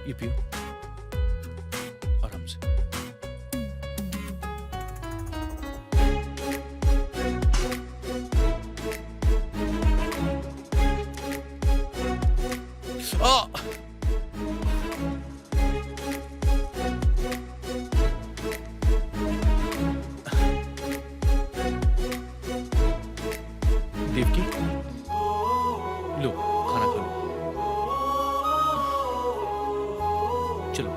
ये पियो आराम से। देवकी, लो खाना खा लो। चलो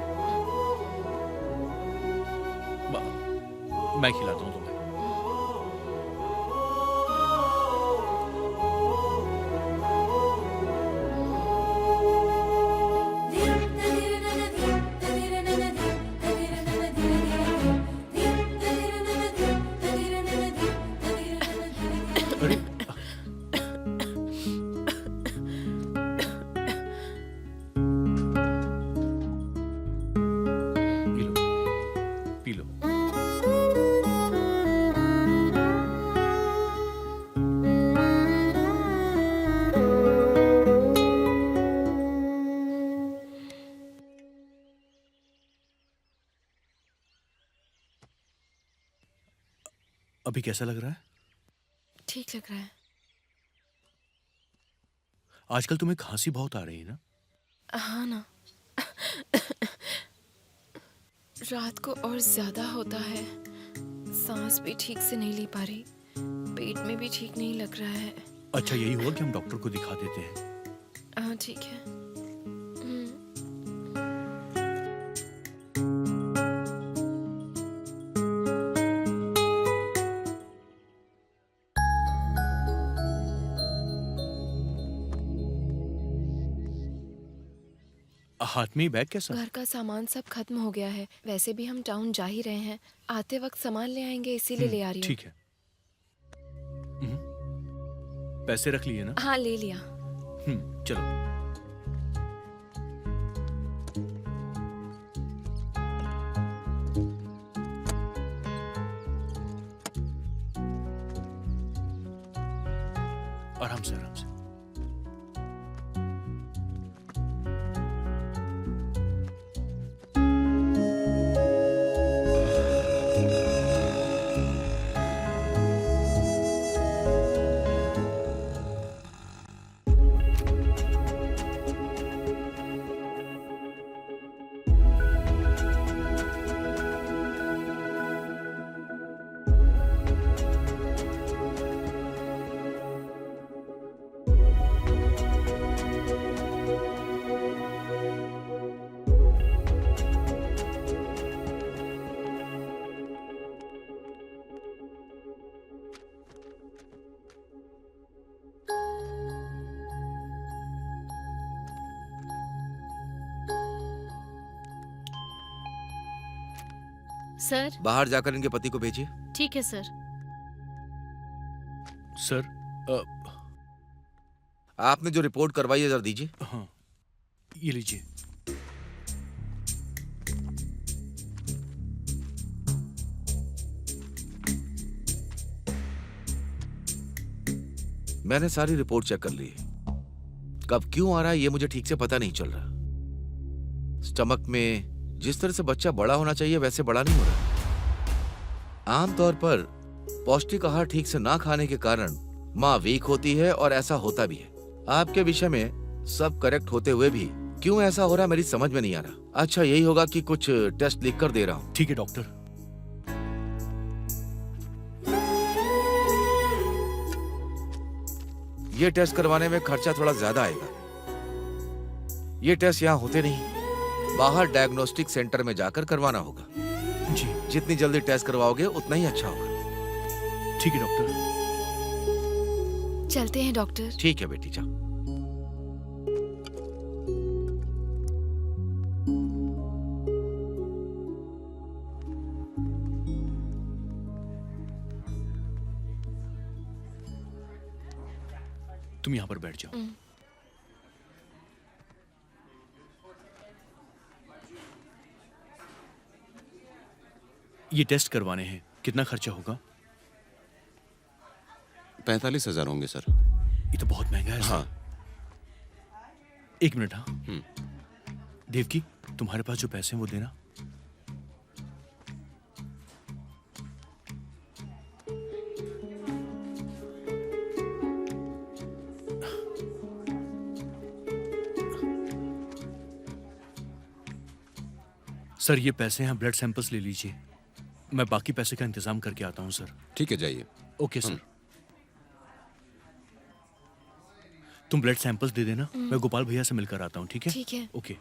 मैं खिलाता हूँ तुम्हें। अभी कैसा लग रहा है? ठीक लग रहा है। आजकल तुम्हें खांसी बहुत आ रही है ना? हाँ ना। रात को और ज्यादा होता है। सांस भी ठीक से नहीं ले पा रही, पेट में भी ठीक नहीं लग रहा है। अच्छा, यही हुआ कि हम डॉक्टर को दिखा देते हैं। हाँ ठीक है। हाथ में ही बैग कैसा? घर का सामान सब खत्म हो गया है। वैसे भी हम टाउन जा ही रहे हैं, आते वक्त सामान ले आएंगे, इसीलिए ले आ रही हूँ। ठीक है। पैसे रख लिए ना? हाँ ले लिया। चलो। आराम से आराम से। सर। बाहर जाकर इनके पति को भेजिए। ठीक है सर। सर, आपने जो रिपोर्ट करवाई है जरा दीजिए। हाँ, ये लीजिए। मैंने सारी रिपोर्ट चेक कर ली है। कब क्यों आ रहा है ये मुझे ठीक से पता नहीं चल रहा। स्टमक में जिस तरह से बच्चा बड़ा होना चाहिए वैसे बड़ा नहीं हो रहा। आमतौर पर पौष्टिक आहार ठीक से ना खाने के कारण माँ वीक होती है और ऐसा होता भी है। आपके विषय में सब करेक्ट होते हुए भी क्यों ऐसा हो रहा मेरी समझ में नहीं आ रहा। अच्छा, यही होगा कि कुछ टेस्ट लिख कर दे रहा हूँ। ठीक है डॉक्टर। ये टेस्ट करवाने में खर्चा थोड़ा ज्यादा आएगा। ये टेस्ट यहाँ होते नहीं, बाहर डायग्नोस्टिक सेंटर में जाकर करवाना होगा। जी। जितनी जल्दी टेस्ट करवाओगे उतना ही अच्छा होगा। ठीक है डॉक्टर। चलते हैं डॉक्टर। ठीक है बेटी, जा। तुम यहाँ पर बैठ जाओ। ये टेस्ट करवाने हैं, कितना खर्चा होगा? 45,000 होंगे सर। ये तो बहुत महंगा है। हाँ। एक मिनट। हाँ देवकी, तुम्हारे पास जो पैसे हैं वो देना। सर ये पैसे हैं, ब्लड सैंपल्स ले लीजिए। मैं बाकी पैसे का इंतजाम करके आता हूँ सर। ठीक है, जाइए। Okay sir. तुम ब्लड सैंपल्स दे देना, मैं गोपाल भैया से मिलकर आता हूँ। ठीक है? ठीक है। ओके।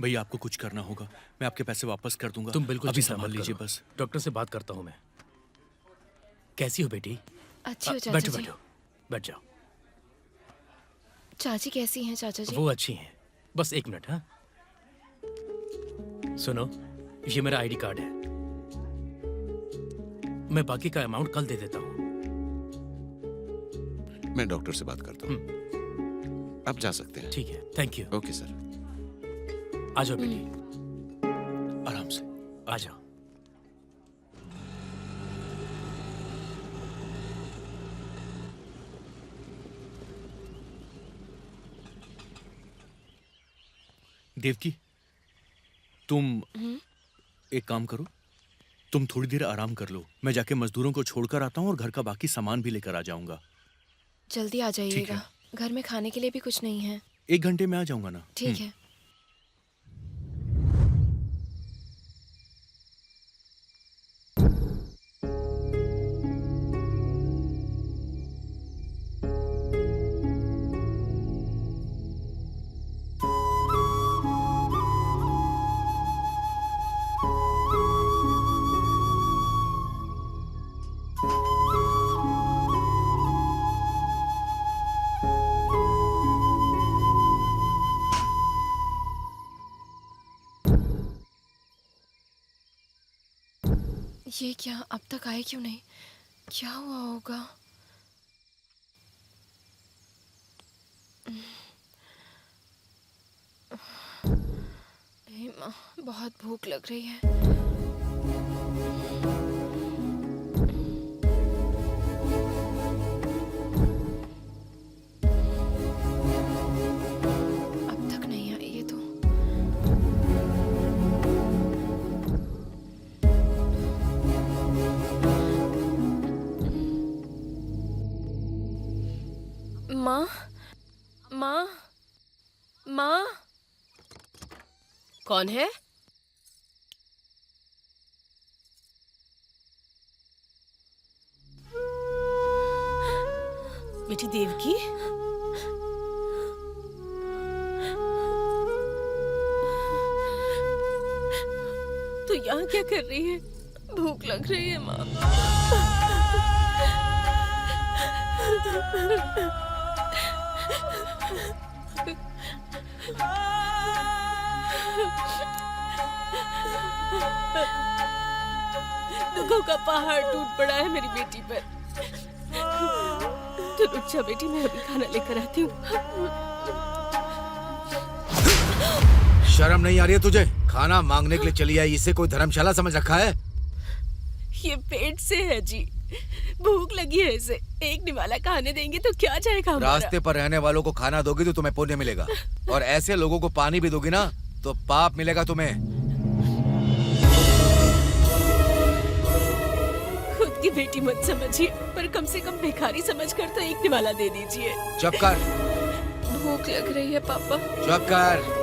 भैया आपको कुछ करना होगा, मैं आपके पैसे वापस कर दूंगा। तुम बिल्कुल अभी चिंता संभाल मत लीजिए करो। बस। डॉक्टर से बात करता हूँ मैं। कैसी हो बेटी? अच्छी हो चाचा बैठो जी। बैठो, बैठ जाओ। चाची कैसी हैं चाचा जी? वो अच्छी हैं। बस 1 मिनट। हाँ सुनो, ये मेरा आईडी कार्ड है, मैं बाकी का अमाउंट कल दे देता हूँ। मैं डॉक्टर से बात करता हूँ, आप जा सकते हैं। ठीक है, थैंक यू। Okay sir. आ जाओ बेटी, आराम से आ जाओ। देवकी, तुम एक काम करो, तुम थोड़ी देर आराम कर लो, मैं जाके मजदूरों को छोड़कर आता हूँ और घर का बाकी सामान भी लेकर आ जाऊंगा। जल्दी आ जाइएगा, घर में खाने के लिए भी कुछ नहीं है। 1 घंटे में आ जाऊंगा ना। ठीक है। ये क्या, अब तक आए क्यों नहीं? क्या हुआ होगा? हे माँ, बहुत भूख लग रही है। अब तक नहीं आई ये तो। माँ, माँ, माँ। कौन है? बेटी देवकी, तू यहाँ क्या कर रही है? भूख लग रही है माँ। दुखों का पहाड़ टूट पड़ा है मेरी बेटी पर। तू रुक जा बेटी, मैं अभी खाना लेकर आती हूँ। शर्म नहीं आ रही है तुझे? खाना मांगने के लिए चली आई, इसे कोई धर्मशाला समझ रखा है? ये पेट से है जी, भूख लगी है इसे। एक निवाला खाने देंगे तो क्या जाएगा हमारा? रास्ते पर रहने वालों को खाना दोगी तो तुम्हें पुण्य मिलेगा, और ऐसे लोगों को पानी भी दोगी ना तो पाप मिलेगा तुम्हें। खुद की बेटी मत समझिए, पर कम से कम भिखारी समझकर तो एक निवाला दे दीजिए। चुप कर। भूख लग रही है पापा। चुप कर।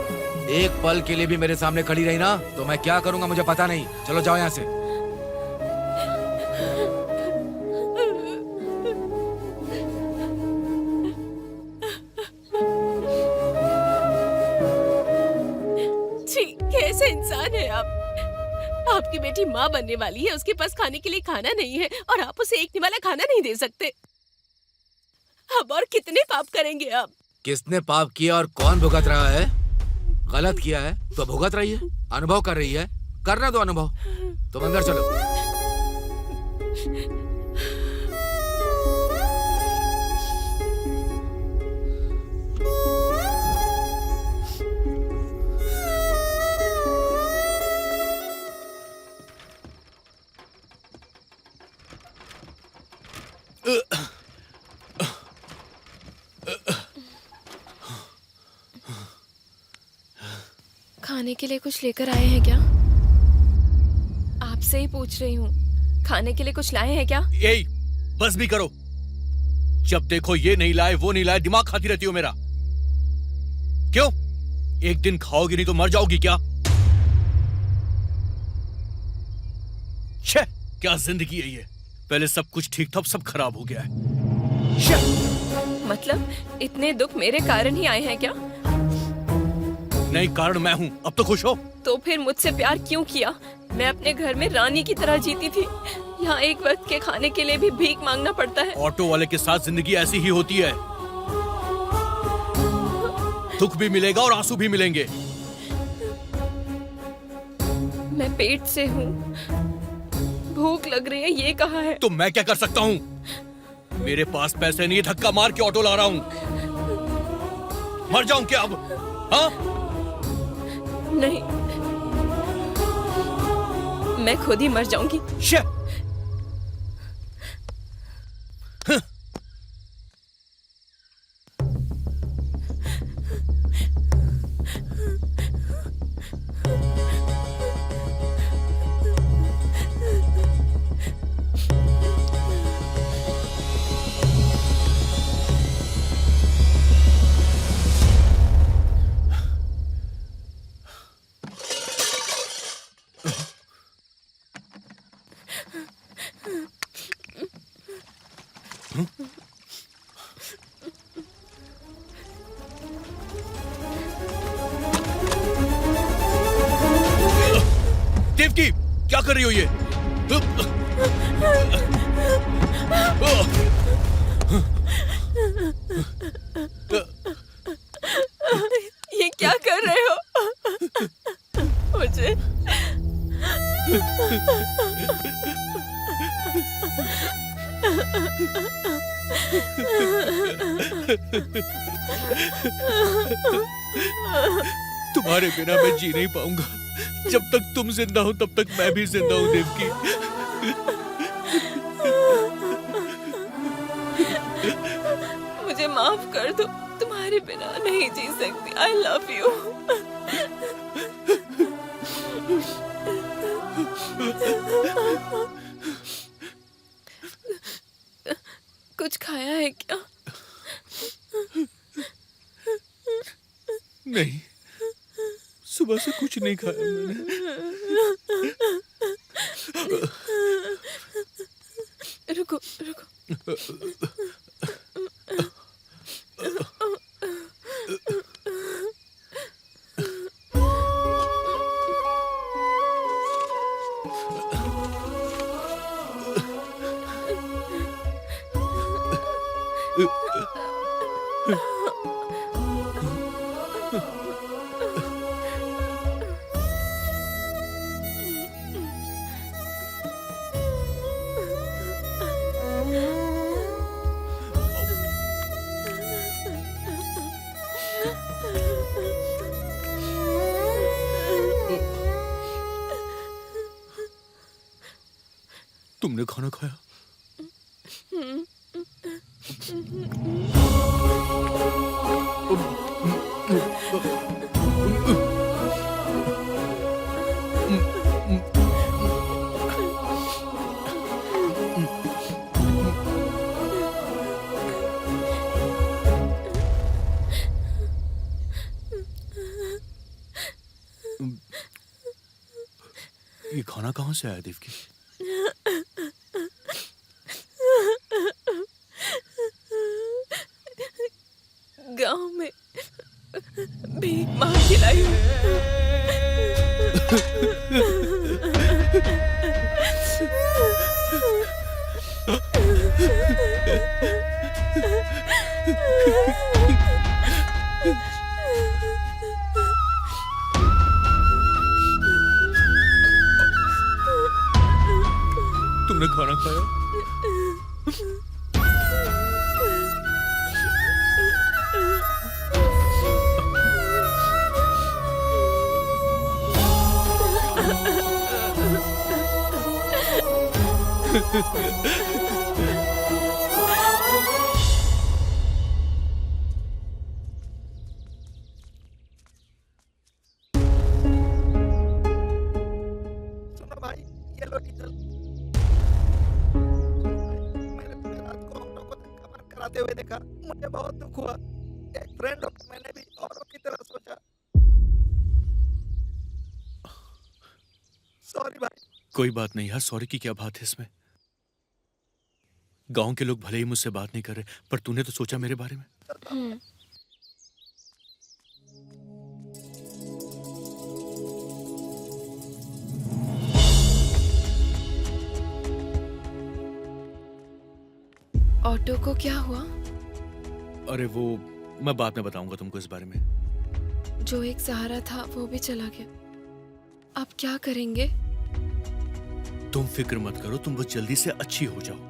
एक पल के लिए भी मेरे सामने खड़ी रही ना तो मैं क्या करूंगा मुझे पता नहीं। चलो जाओ यहाँ से। कैसे इंसान है आप? आपकी बेटी माँ बनने वाली है, उसके पास खाने के लिए खाना नहीं है और आप उसे एक निवाला खाना नहीं दे सकते। अब और कितने पाप करेंगे आप? किसने पाप किया और कौन भुगत रहा है? गलत किया है तो भुगत रही है, अनुभव कर रही है, करना दो अनुभव। तुम अंदर चलो। खाने के लिए कुछ लेकर आए हैं क्या? आपसे ही पूछ रही हूँ, खाने के लिए कुछ लाए हैं क्या? यही बस भी करो, जब देखो ये नहीं लाए वो नहीं लाए, दिमाग खाती रहती हो मेरा। क्यों? एक दिन खाओगी नहीं तो मर जाओगी क्या? छे, क्या जिंदगी है ये। पहले सब कुछ ठीक था, अब सब खराब हो गया है। मतलब इतने दुख मेरे कारण ही आए हैं क्या? नहीं, कारण मैं हूँ। अब तो खुश हो? तो फिर मुझसे प्यार क्यों किया? मैं अपने घर में रानी की तरह जीती थी। यहाँ एक वक्त के खाने के लिए भी भीख मांगना पड़ता है। ऑटो वाले के साथ जिंदगी ऐसी ही होती है। दुख भी मिलेगा और आंसू भी मिलेंगे। मैं पेट से हूँ, भूख लग रही है, ये कहा है। तो मैं क्या कर सकता हूँ? मेरे पास पैसे नहीं, धक्का मार के ऑटो ला रहा हूँ। मर जाऊं क्या अब? हाँ? नहीं, मैं खुद ही मर जाऊंगी। देवकी, क्या कर रही हो ये? ये क्या कर रहे हो? मुझे तुम्हारे बिना मैं जी नहीं पाऊंगा। जब तक तुम जिंदा हो तब तक मैं भी जिंदा हूँ देवकी। मुझे माफ कर दो, तुम्हारे बिना नहीं जी सकती। I love you. कुछ खाया है क्या? नहीं, सुबह से कुछ नहीं खाया मैंने। रुको रुको। तुमने खाना खाया? ये खाना कहाँ से आया देवकी? गांव में भीख मांग के लाई हूँ। तुमने खाना खाया? सुनो भाई, ये लो डीजल। मैंने तुम्हें रात को ऑटो को धक्का मार कराते हुए देखा, मुझे बहुत दुख हुआ। एक फ्रेंड होकर मैंने भी औरों की तरह सोचा। सॉरी भाई। कोई बात नहीं यार, सॉरी की क्या बात है इसमें? गांव के लोग भले ही मुझसे बात नहीं कर रहे, पर तूने तो सोचा मेरे बारे में। ऑटो को क्या हुआ? अरे वो मैं बाद में बताऊंगा तुमको इस बारे में। जो एक सहारा था वो भी चला गया। अब क्या करेंगे? तुम फिक्र मत करो, तुम बस जल्दी से अच्छी हो जाओ।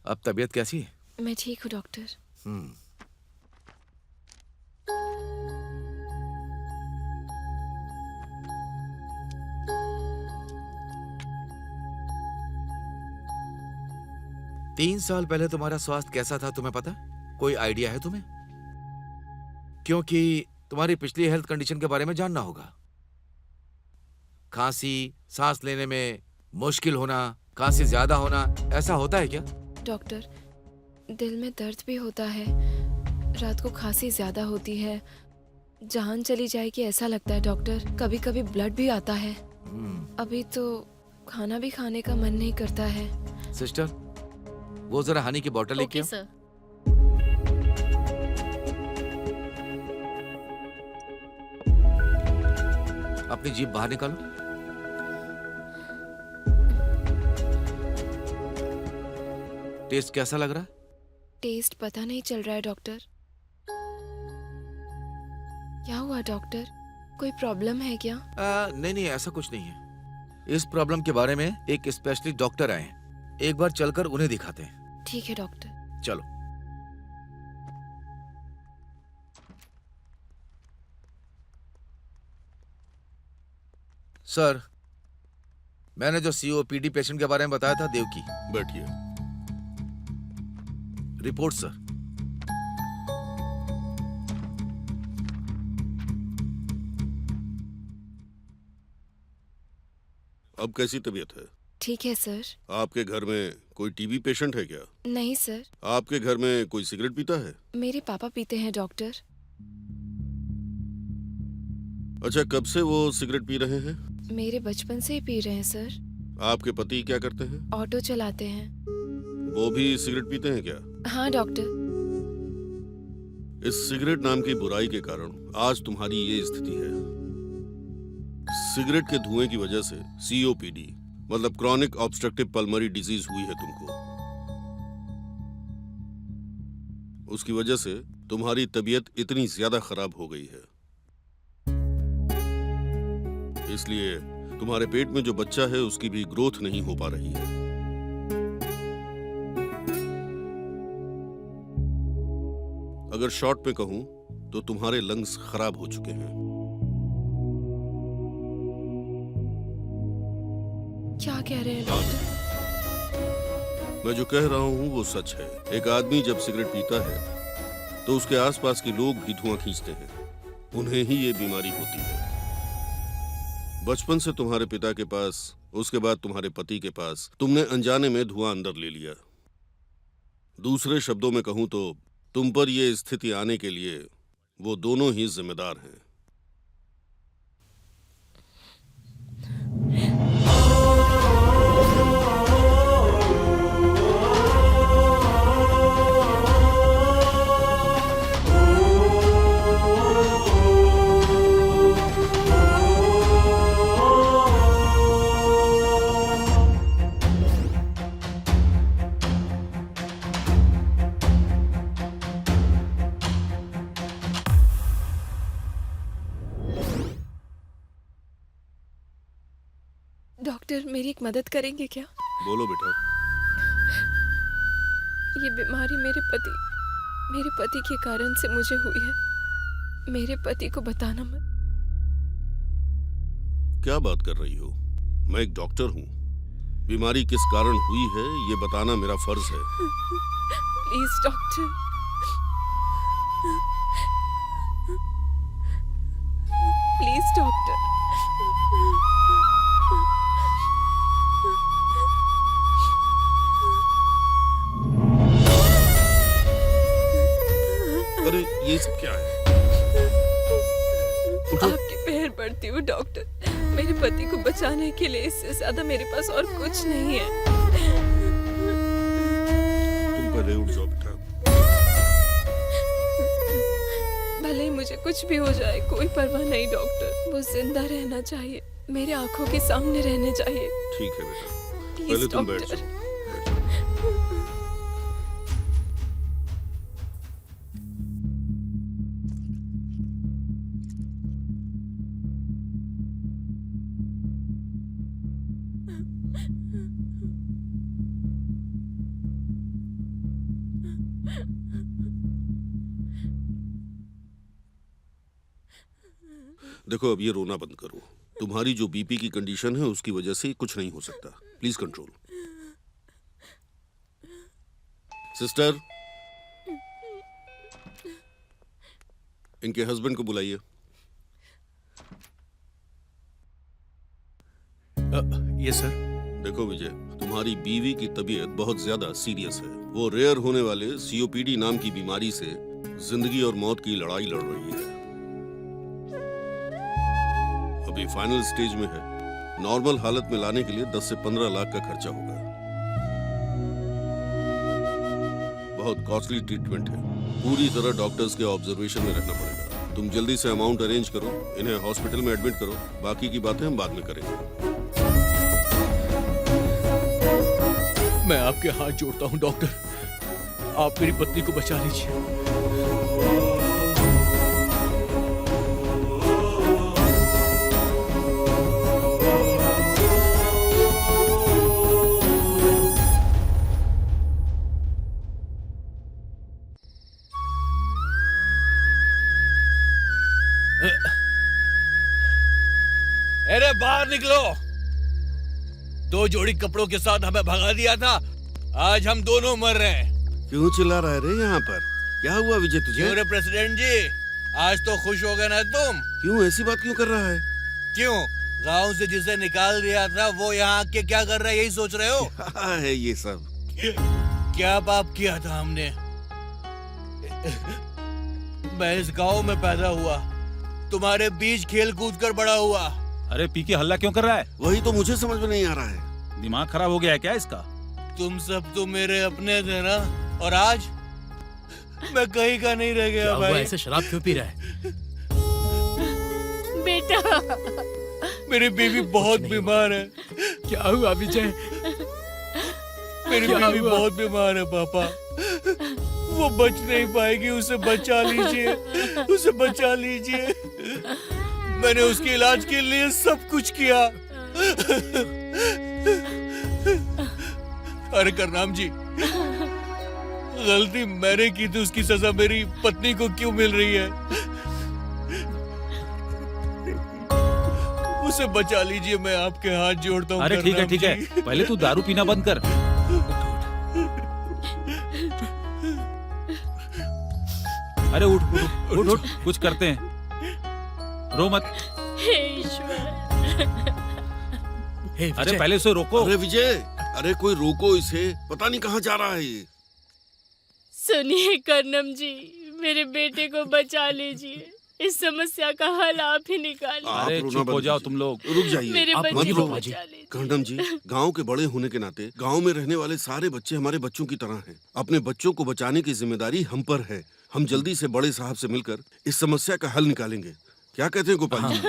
अब तबीयत कैसी है? मैं ठीक हूँ डॉक्टर। हम्म। तीन साल पहले तुम्हारा स्वास्थ्य कैसा था तुम्हें पता? कोई आइडिया है तुम्हें? क्योंकि तुम्हारी पिछली हेल्थ कंडीशन के बारे में जानना होगा। खांसी, सांस लेने में मुश्किल होना, खांसी ज्यादा होना, ऐसा होता है क्या? डॉक्टर, दिल में दर्द भी होता है, रात को खांसी ज्यादा होती है, जान चली जाएगी ऐसा लगता है डॉक्टर। कभी कभी ब्लड भी आता है। अभी तो खाना भी खाने का मन नहीं करता है। सिस्टर, वो जरा हनी की बोतल लेके आओ। सर। अपनी जीभ बाहर निकालो। टेस्ट कैसा लग रहा है? टेस्ट पता नहीं चल रहा है डॉक्टर। क्या हुआ डॉक्टर? कोई प्रॉब्लम है क्या? नहीं नहीं, ऐसा कुछ नहीं है। इस प्रॉब्लम के बारे में एक स्पेशलिस्ट डॉक्टर आए हैं, एक बार चलकर उन्हें दिखाते हैं। ठीक है डॉक्टर। चलो। सर, मैंने जो सीओपीडी पेशेंट के बारे में बताया था, देवकी। बैठिए। Report sir. अब कैसी तबीयत है? ठीक है सर। आपके घर में कोई टीबी पेशेंट है क्या? नहीं सर। आपके घर में कोई सिगरेट पीता है? मेरे पापा पीते हैं डॉक्टर। अच्छा, कब से वो सिगरेट पी रहे हैं? मेरे बचपन से ही पी रहे हैं सर। आपके पति क्या करते हैं? ऑटो चलाते हैं। वो भी सिगरेट पीते हैं क्या? हाँ डॉक्टर। इस सिगरेट नाम की बुराई के कारण आज तुम्हारी ये स्थिति है। सिगरेट के धुएं की वजह से सीओपीडी मतलब क्रॉनिक ऑब्स्ट्रक्टिव पल्मोनरी डिजीज हुई है तुमको। उसकी वजह से तुम्हारी तबीयत इतनी ज्यादा खराब हो गई है, इसलिए तुम्हारे पेट में जो बच्चा है उसकी भी ग्रोथ नहीं हो पा रही है। अगर शॉर्ट में कहूं तो तुम्हारे लंग्स खराब हो चुके हैं। क्या कह रहे हैं डॉक्टर? मैं जो कह रहा हूं वो सच है। एक आदमी जब सिगरेट पीता है तो उसके आसपास के लोग भी धुआं खींचते हैं, उन्हें ही ये बीमारी होती है। बचपन से तुम्हारे पिता के पास, उसके बाद तुम्हारे पति के पास, तुमने अनजाने में धुआं अंदर ले लिया। दूसरे शब्दों में कहूं तो तुम पर यह स्थिति आने के लिए वो दोनों ही जिम्मेदार हैं। डॉक्टर, मेरी एक मदद करेंगे क्या? बोलो बेटा। ये बीमारी मेरे पति के कारण से मुझे हुई है। मेरे पति को बताना मत। क्या बात कर रही हो? मैं एक डॉक्टर हूँ। बीमारी किस कारण हुई है ये बताना मेरा फर्ज है। Please doctor. Please doctor. अरे ये सब क्या है? आपके पैर पड़ती हूँ डॉक्टर। मेरे पति को बचाने के लिए इससे ज्यादा मेरे पास और कुछ नहीं है। तुम पहले उठ जाओ बेटा। भले ही मुझे कुछ भी हो जाए, कोई परवाह नहीं डॉक्टर। वो जिंदा रहना चाहिए, मेरे आंखों के सामने रहने चाहिए। ठीक है बेटा, प्लीज पहले तुम बैठ डॉक्टर। जाओ। देखो, अब ये रोना बंद करो। तुम्हारी जो बीपी की कंडीशन है उसकी वजह से कुछ नहीं हो सकता। Please control. सिस्टर, इनके हस्बैंड को बुलाइए। ये सर। देखो विजय, तुम्हारी बीवी की तबीयत बहुत ज्यादा सीरियस है। वो रेयर होने वाले सीओपीडी नाम की बीमारी से जिंदगी और मौत की लड़ाई लड़ रही है। अभी फाइनल स्टेज में है। नॉर्मल हालत में लाने के लिए 10 से 15 लाख का खर्चा होगा। बहुत कॉस्टली ट्रीटमेंट है। पूरी तरह डॉक्टर्स के ऑब्जर्वेशन में रखना पड़ेगा। तुम जल्दी से अमाउंट अरेंज करो, इन्हें हॉस्पिटल में एडमिट करो। बाकी की बातें हम बाद में करेंगे। मैं आपके हाथ जोड़ता हूँ डॉक्टर, आप मेरी पत्नी को बचा लीजिए। अरे बाहर निकलो। 2 जोड़ी कपड़ों के साथ हमें भगा दिया था, आज हम दोनों मर रहे हैं। क्यों चिल्ला रहा है रे यहाँ पर? क्या हुआ विजय तुझे? क्यों रे प्रेसिडेंट जी, आज तो खुश हो गए ना तुम? क्यों ऐसी बात क्यों कर रहा है? क्यों, गांव से जिसे निकाल दिया था वो यहाँ आके क्या कर रहा है, यही सोच रहे हो? क्या है ये सब? क्या पाप किया था हमने? मैं इस गांव में पैदा हुआ, तुम्हारे बीच खेल कूद कर बड़ा हुआ। अरे पी के हल्ला क्यों कर रहा है? वही तो मुझे समझ में नहीं आ रहा है। दिमाग खराब हो गया है क्या इसका? तुम सब तो मेरे अपने थे ना, और आज मैं कहीं का नहीं रह गया भाई। ऐसे शराब क्यों पी रहा है? बेटा, मेरी बीवी बहुत बीमार है। क्या हुआ विजय? मेरी बीवी बहुत बीमार है पापा, वो बच नहीं पाएगी। उसे बचा लीजिए, उसे बचा लीजिए। मैंने उसके इलाज के लिए सब कुछ किया। अरे करनाम जी, गलती मैंने की थी, उसकी सजा मेरी पत्नी को क्यों मिल रही है? उसे बचा लीजिए, मैं आपके हाथ जोड़ता हूँ। अरे ठीक है ठीक है, पहले तू दारू पीना बंद कर। अरे उठ उठ उठ उठ, कुछ करते हैं, रो मत। हे ईश्वर। अरे पहले उसे रोको। अरे विजय, अरे कोई रोको इसे, पता नहीं कहाँ जा रहा है ये। सुनिए कर्नम जी, मेरे बेटे को बचा लीजिए। इस समस्या का हल आप ही निकालिए। अरे चुप हो जाओ तुम लोग। रुक जाइए, मेरे आप बच्चे मत को रो। बचा लीजिए। कर्नम जी, गांव के बड़े होने के नाते गांव में रहने वाले सारे बच्चे हमारे बच्चों की तरह हैं। अपने बच्चों को बचाने की जिम्मेदारी हम पर है। हम जल्दी से बड़े साहब से मिलकर इस समस्या का हल निकालेंगे। क्या कहते हैं गोपाल जी?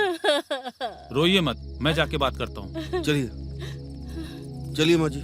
रोइए मत, मैं जाके बात करता हूँ। चलिए चलिए माँ जी।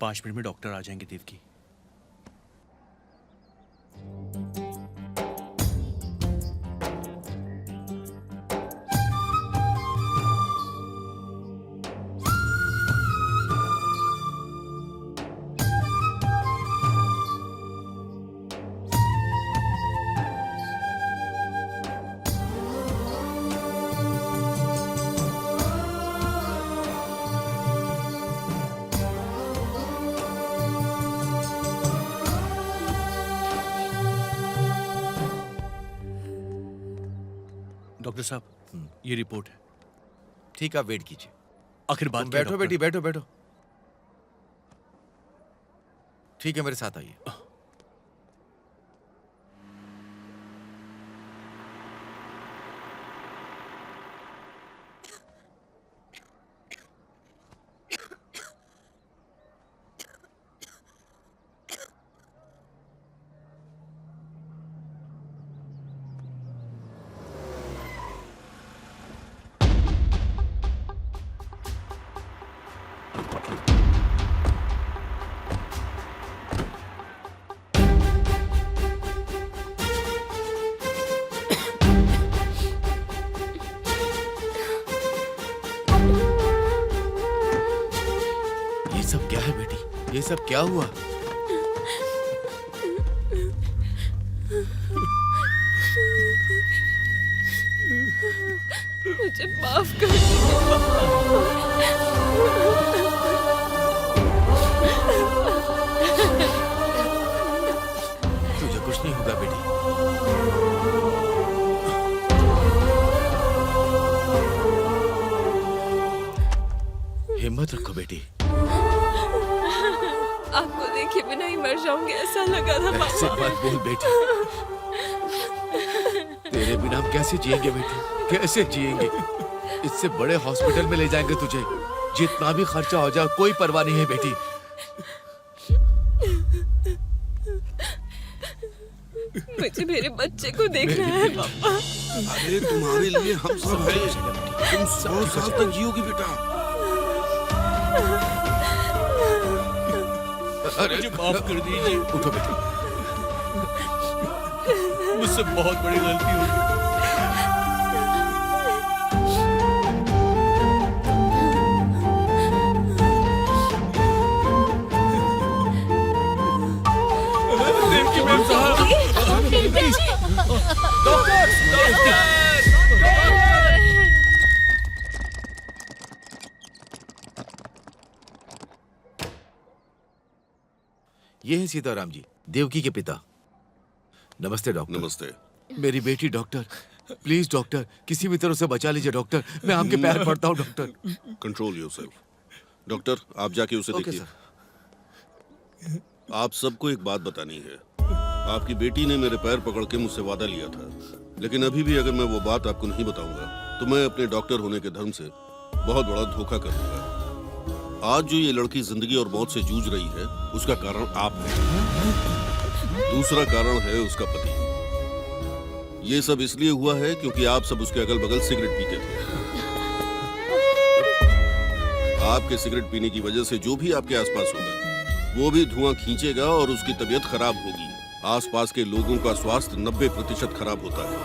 पाँच मिनट में डॉक्टर आ जाएंगे देवकी। डॉक्टर साहब, ये रिपोर्ट है। ठीक है, आप वेट कीजिए। आखिर बात तुम क्या है, बैठो डॉक्टर? बेटी, बैठो बैठो। ठीक है, मेरे साथ आइए। ये सब क्या है बेटी? ये सब क्या हुआ? मुझे माफ कर दीजिए तुझे कुछ नहीं होगा बेटी। हिम्मत रखो बेटी। आपको देखे बिना ही मर जाऊंगी ऐसा लगा था ऐसे पापा। मत बोल बेटी। तेरे बिना हम कैसे जिएंगे बेटी? कैसे जिएंगे? इससे बड़े हॉस्पिटल में ले जाएंगे तुझे। जितना भी खर्चा हो जाए कोई परवाह नहीं है बेटी। मुझे मेरे बच्चे को देखना है पापा। अरे तुम्हारे लिए हम सब हैं। तुम 100 साल तक जियोगी बेटा। अरे मुझे माफ कर दीजिए। उठो बेटी। मुझसे बहुत बड़ी गलती हो गई। ये है सीताराम जी, देवकी के पिता। नमस्ते डॉक्टर। नमस्ते। मेरी बेटी डॉक्टर, प्लीज डॉक्टर, किसी भी तरह से बचा लीजिए डॉक्टर। मैं आपके पैर पड़ता हूँ डॉक्टर। Control yourself. डॉक्टर, आप जाके उसे ओके देखिए। आप सबको एक बात बतानी है। आपकी बेटी ने मेरे पैर पकड़ के मुझसे वादा लिया था, लेकिन अभी भी अगर मैं वो बात आपको नहीं बताऊंगा तो मैं अपने डॉक्टर होने के धर्म से बहुत बड़ा धोखा कर दूंगा। आज जो ये लड़की जिंदगी और मौत से जूझ रही है उसका कारण आप हैं। दूसरा कारण है उसका पति। ये सब इसलिए हुआ है क्योंकि आप सब उसके अगल बगल सिगरेट पीते थे। आपके सिगरेट पीने की वजह से जो भी आपके आसपास होगा वो भी धुआं खींचेगा और उसकी तबीयत खराब होगी। आसपास के लोगों का स्वास्थ्य 90% खराब होता है।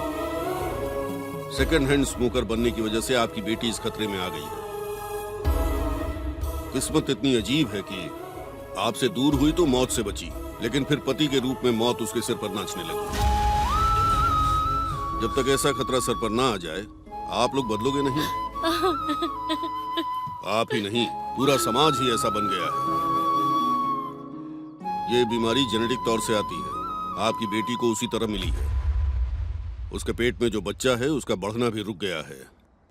सेकंड हैंड स्मोकर बनने की वजह से आपकी बेटी इस खतरे में आ गई है। किस्मत इतनी अजीब है कि आपसे दूर हुई तो मौत से बची, लेकिन फिर पति के रूप में मौत उसके सिर पर नाचने लगी। जब तक ऐसा खतरा सर पर ना आ जाए आप लोग बदलोगे नहीं। आप ही नहीं, पूरा समाज ही ऐसा बन गया है। ये बीमारी जेनेटिक तौर से आती है। आपकी बेटी को उसी तरह मिली है। उसके पेट में जो बच्चा है उसका बढ़ना भी रुक गया है।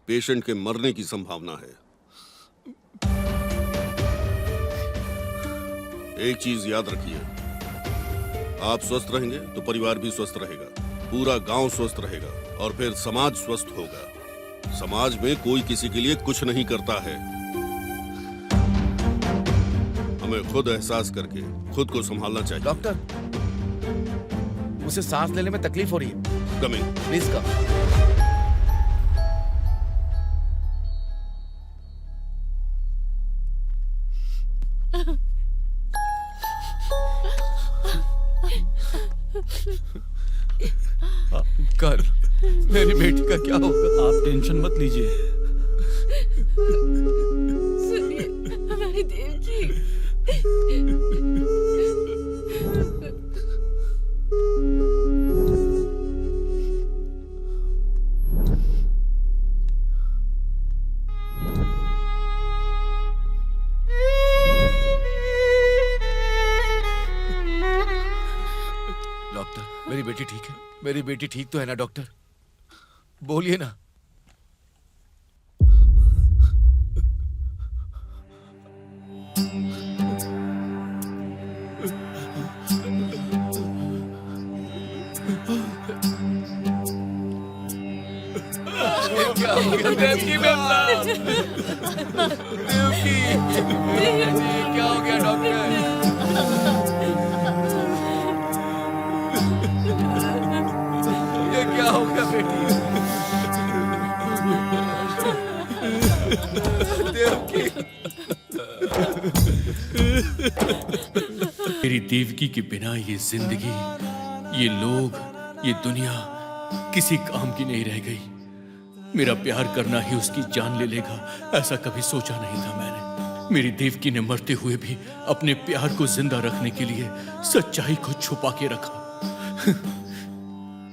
पेशेंट के मरने की संभावना है। एक चीज याद रखिए, आप स्वस्थ रहेंगे तो परिवार भी स्वस्थ रहेगा, पूरा गांव स्वस्थ रहेगा और फिर समाज स्वस्थ होगा। समाज में कोई किसी के लिए कुछ नहीं करता है। हमें खुद एहसास करके खुद को संभालना चाहिए। डॉक्टर, उसे सांस लेने में तकलीफ हो रही है। कमिंग। Please come. कर, मेरी बेटी का क्या होगा? आप टेंशन मत लीजिए। सुनिए हमारी देवकी। डॉक्टर, मेरी बेटी ठीक है? मेरी बेटी ठीक तो है ना डॉक्टर? बोलिए ना। क्या हो गया देवकी मैम साहब? देवकी, क्या हो गया डॉक्टर? ये क्या हो गया बेटी? देवकी, मेरी देवकी के बिना ये जिंदगी, ये लोग, ये दुनिया किसी काम की नहीं रह गई। मेरा प्यार करना ही उसकी जान ले लेगा, ऐसा कभी सोचा नहीं था मैंने। मेरी देवकी ने मरते हुए भी अपने प्यार को जिंदा रखने के लिए सच्चाई को छुपा के रखा।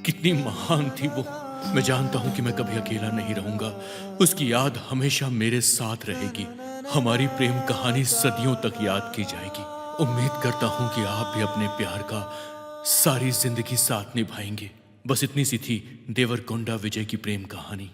कितनी महान थी वो। मैं जानता हूं कि मैं कभी अकेला नहीं रहूंगा। उसकी याद हमेशा मेरे साथ रहेगी। हमारी प्रेम कहानी सदियों तक याद की जाएगी। उम्मीद करता हूं कि आप भी अपने प्यार का सारी जिंदगी साथ निभाएंगे। बस इतनी सी थी देवरकोंडा विजय की प्रेम कहानी।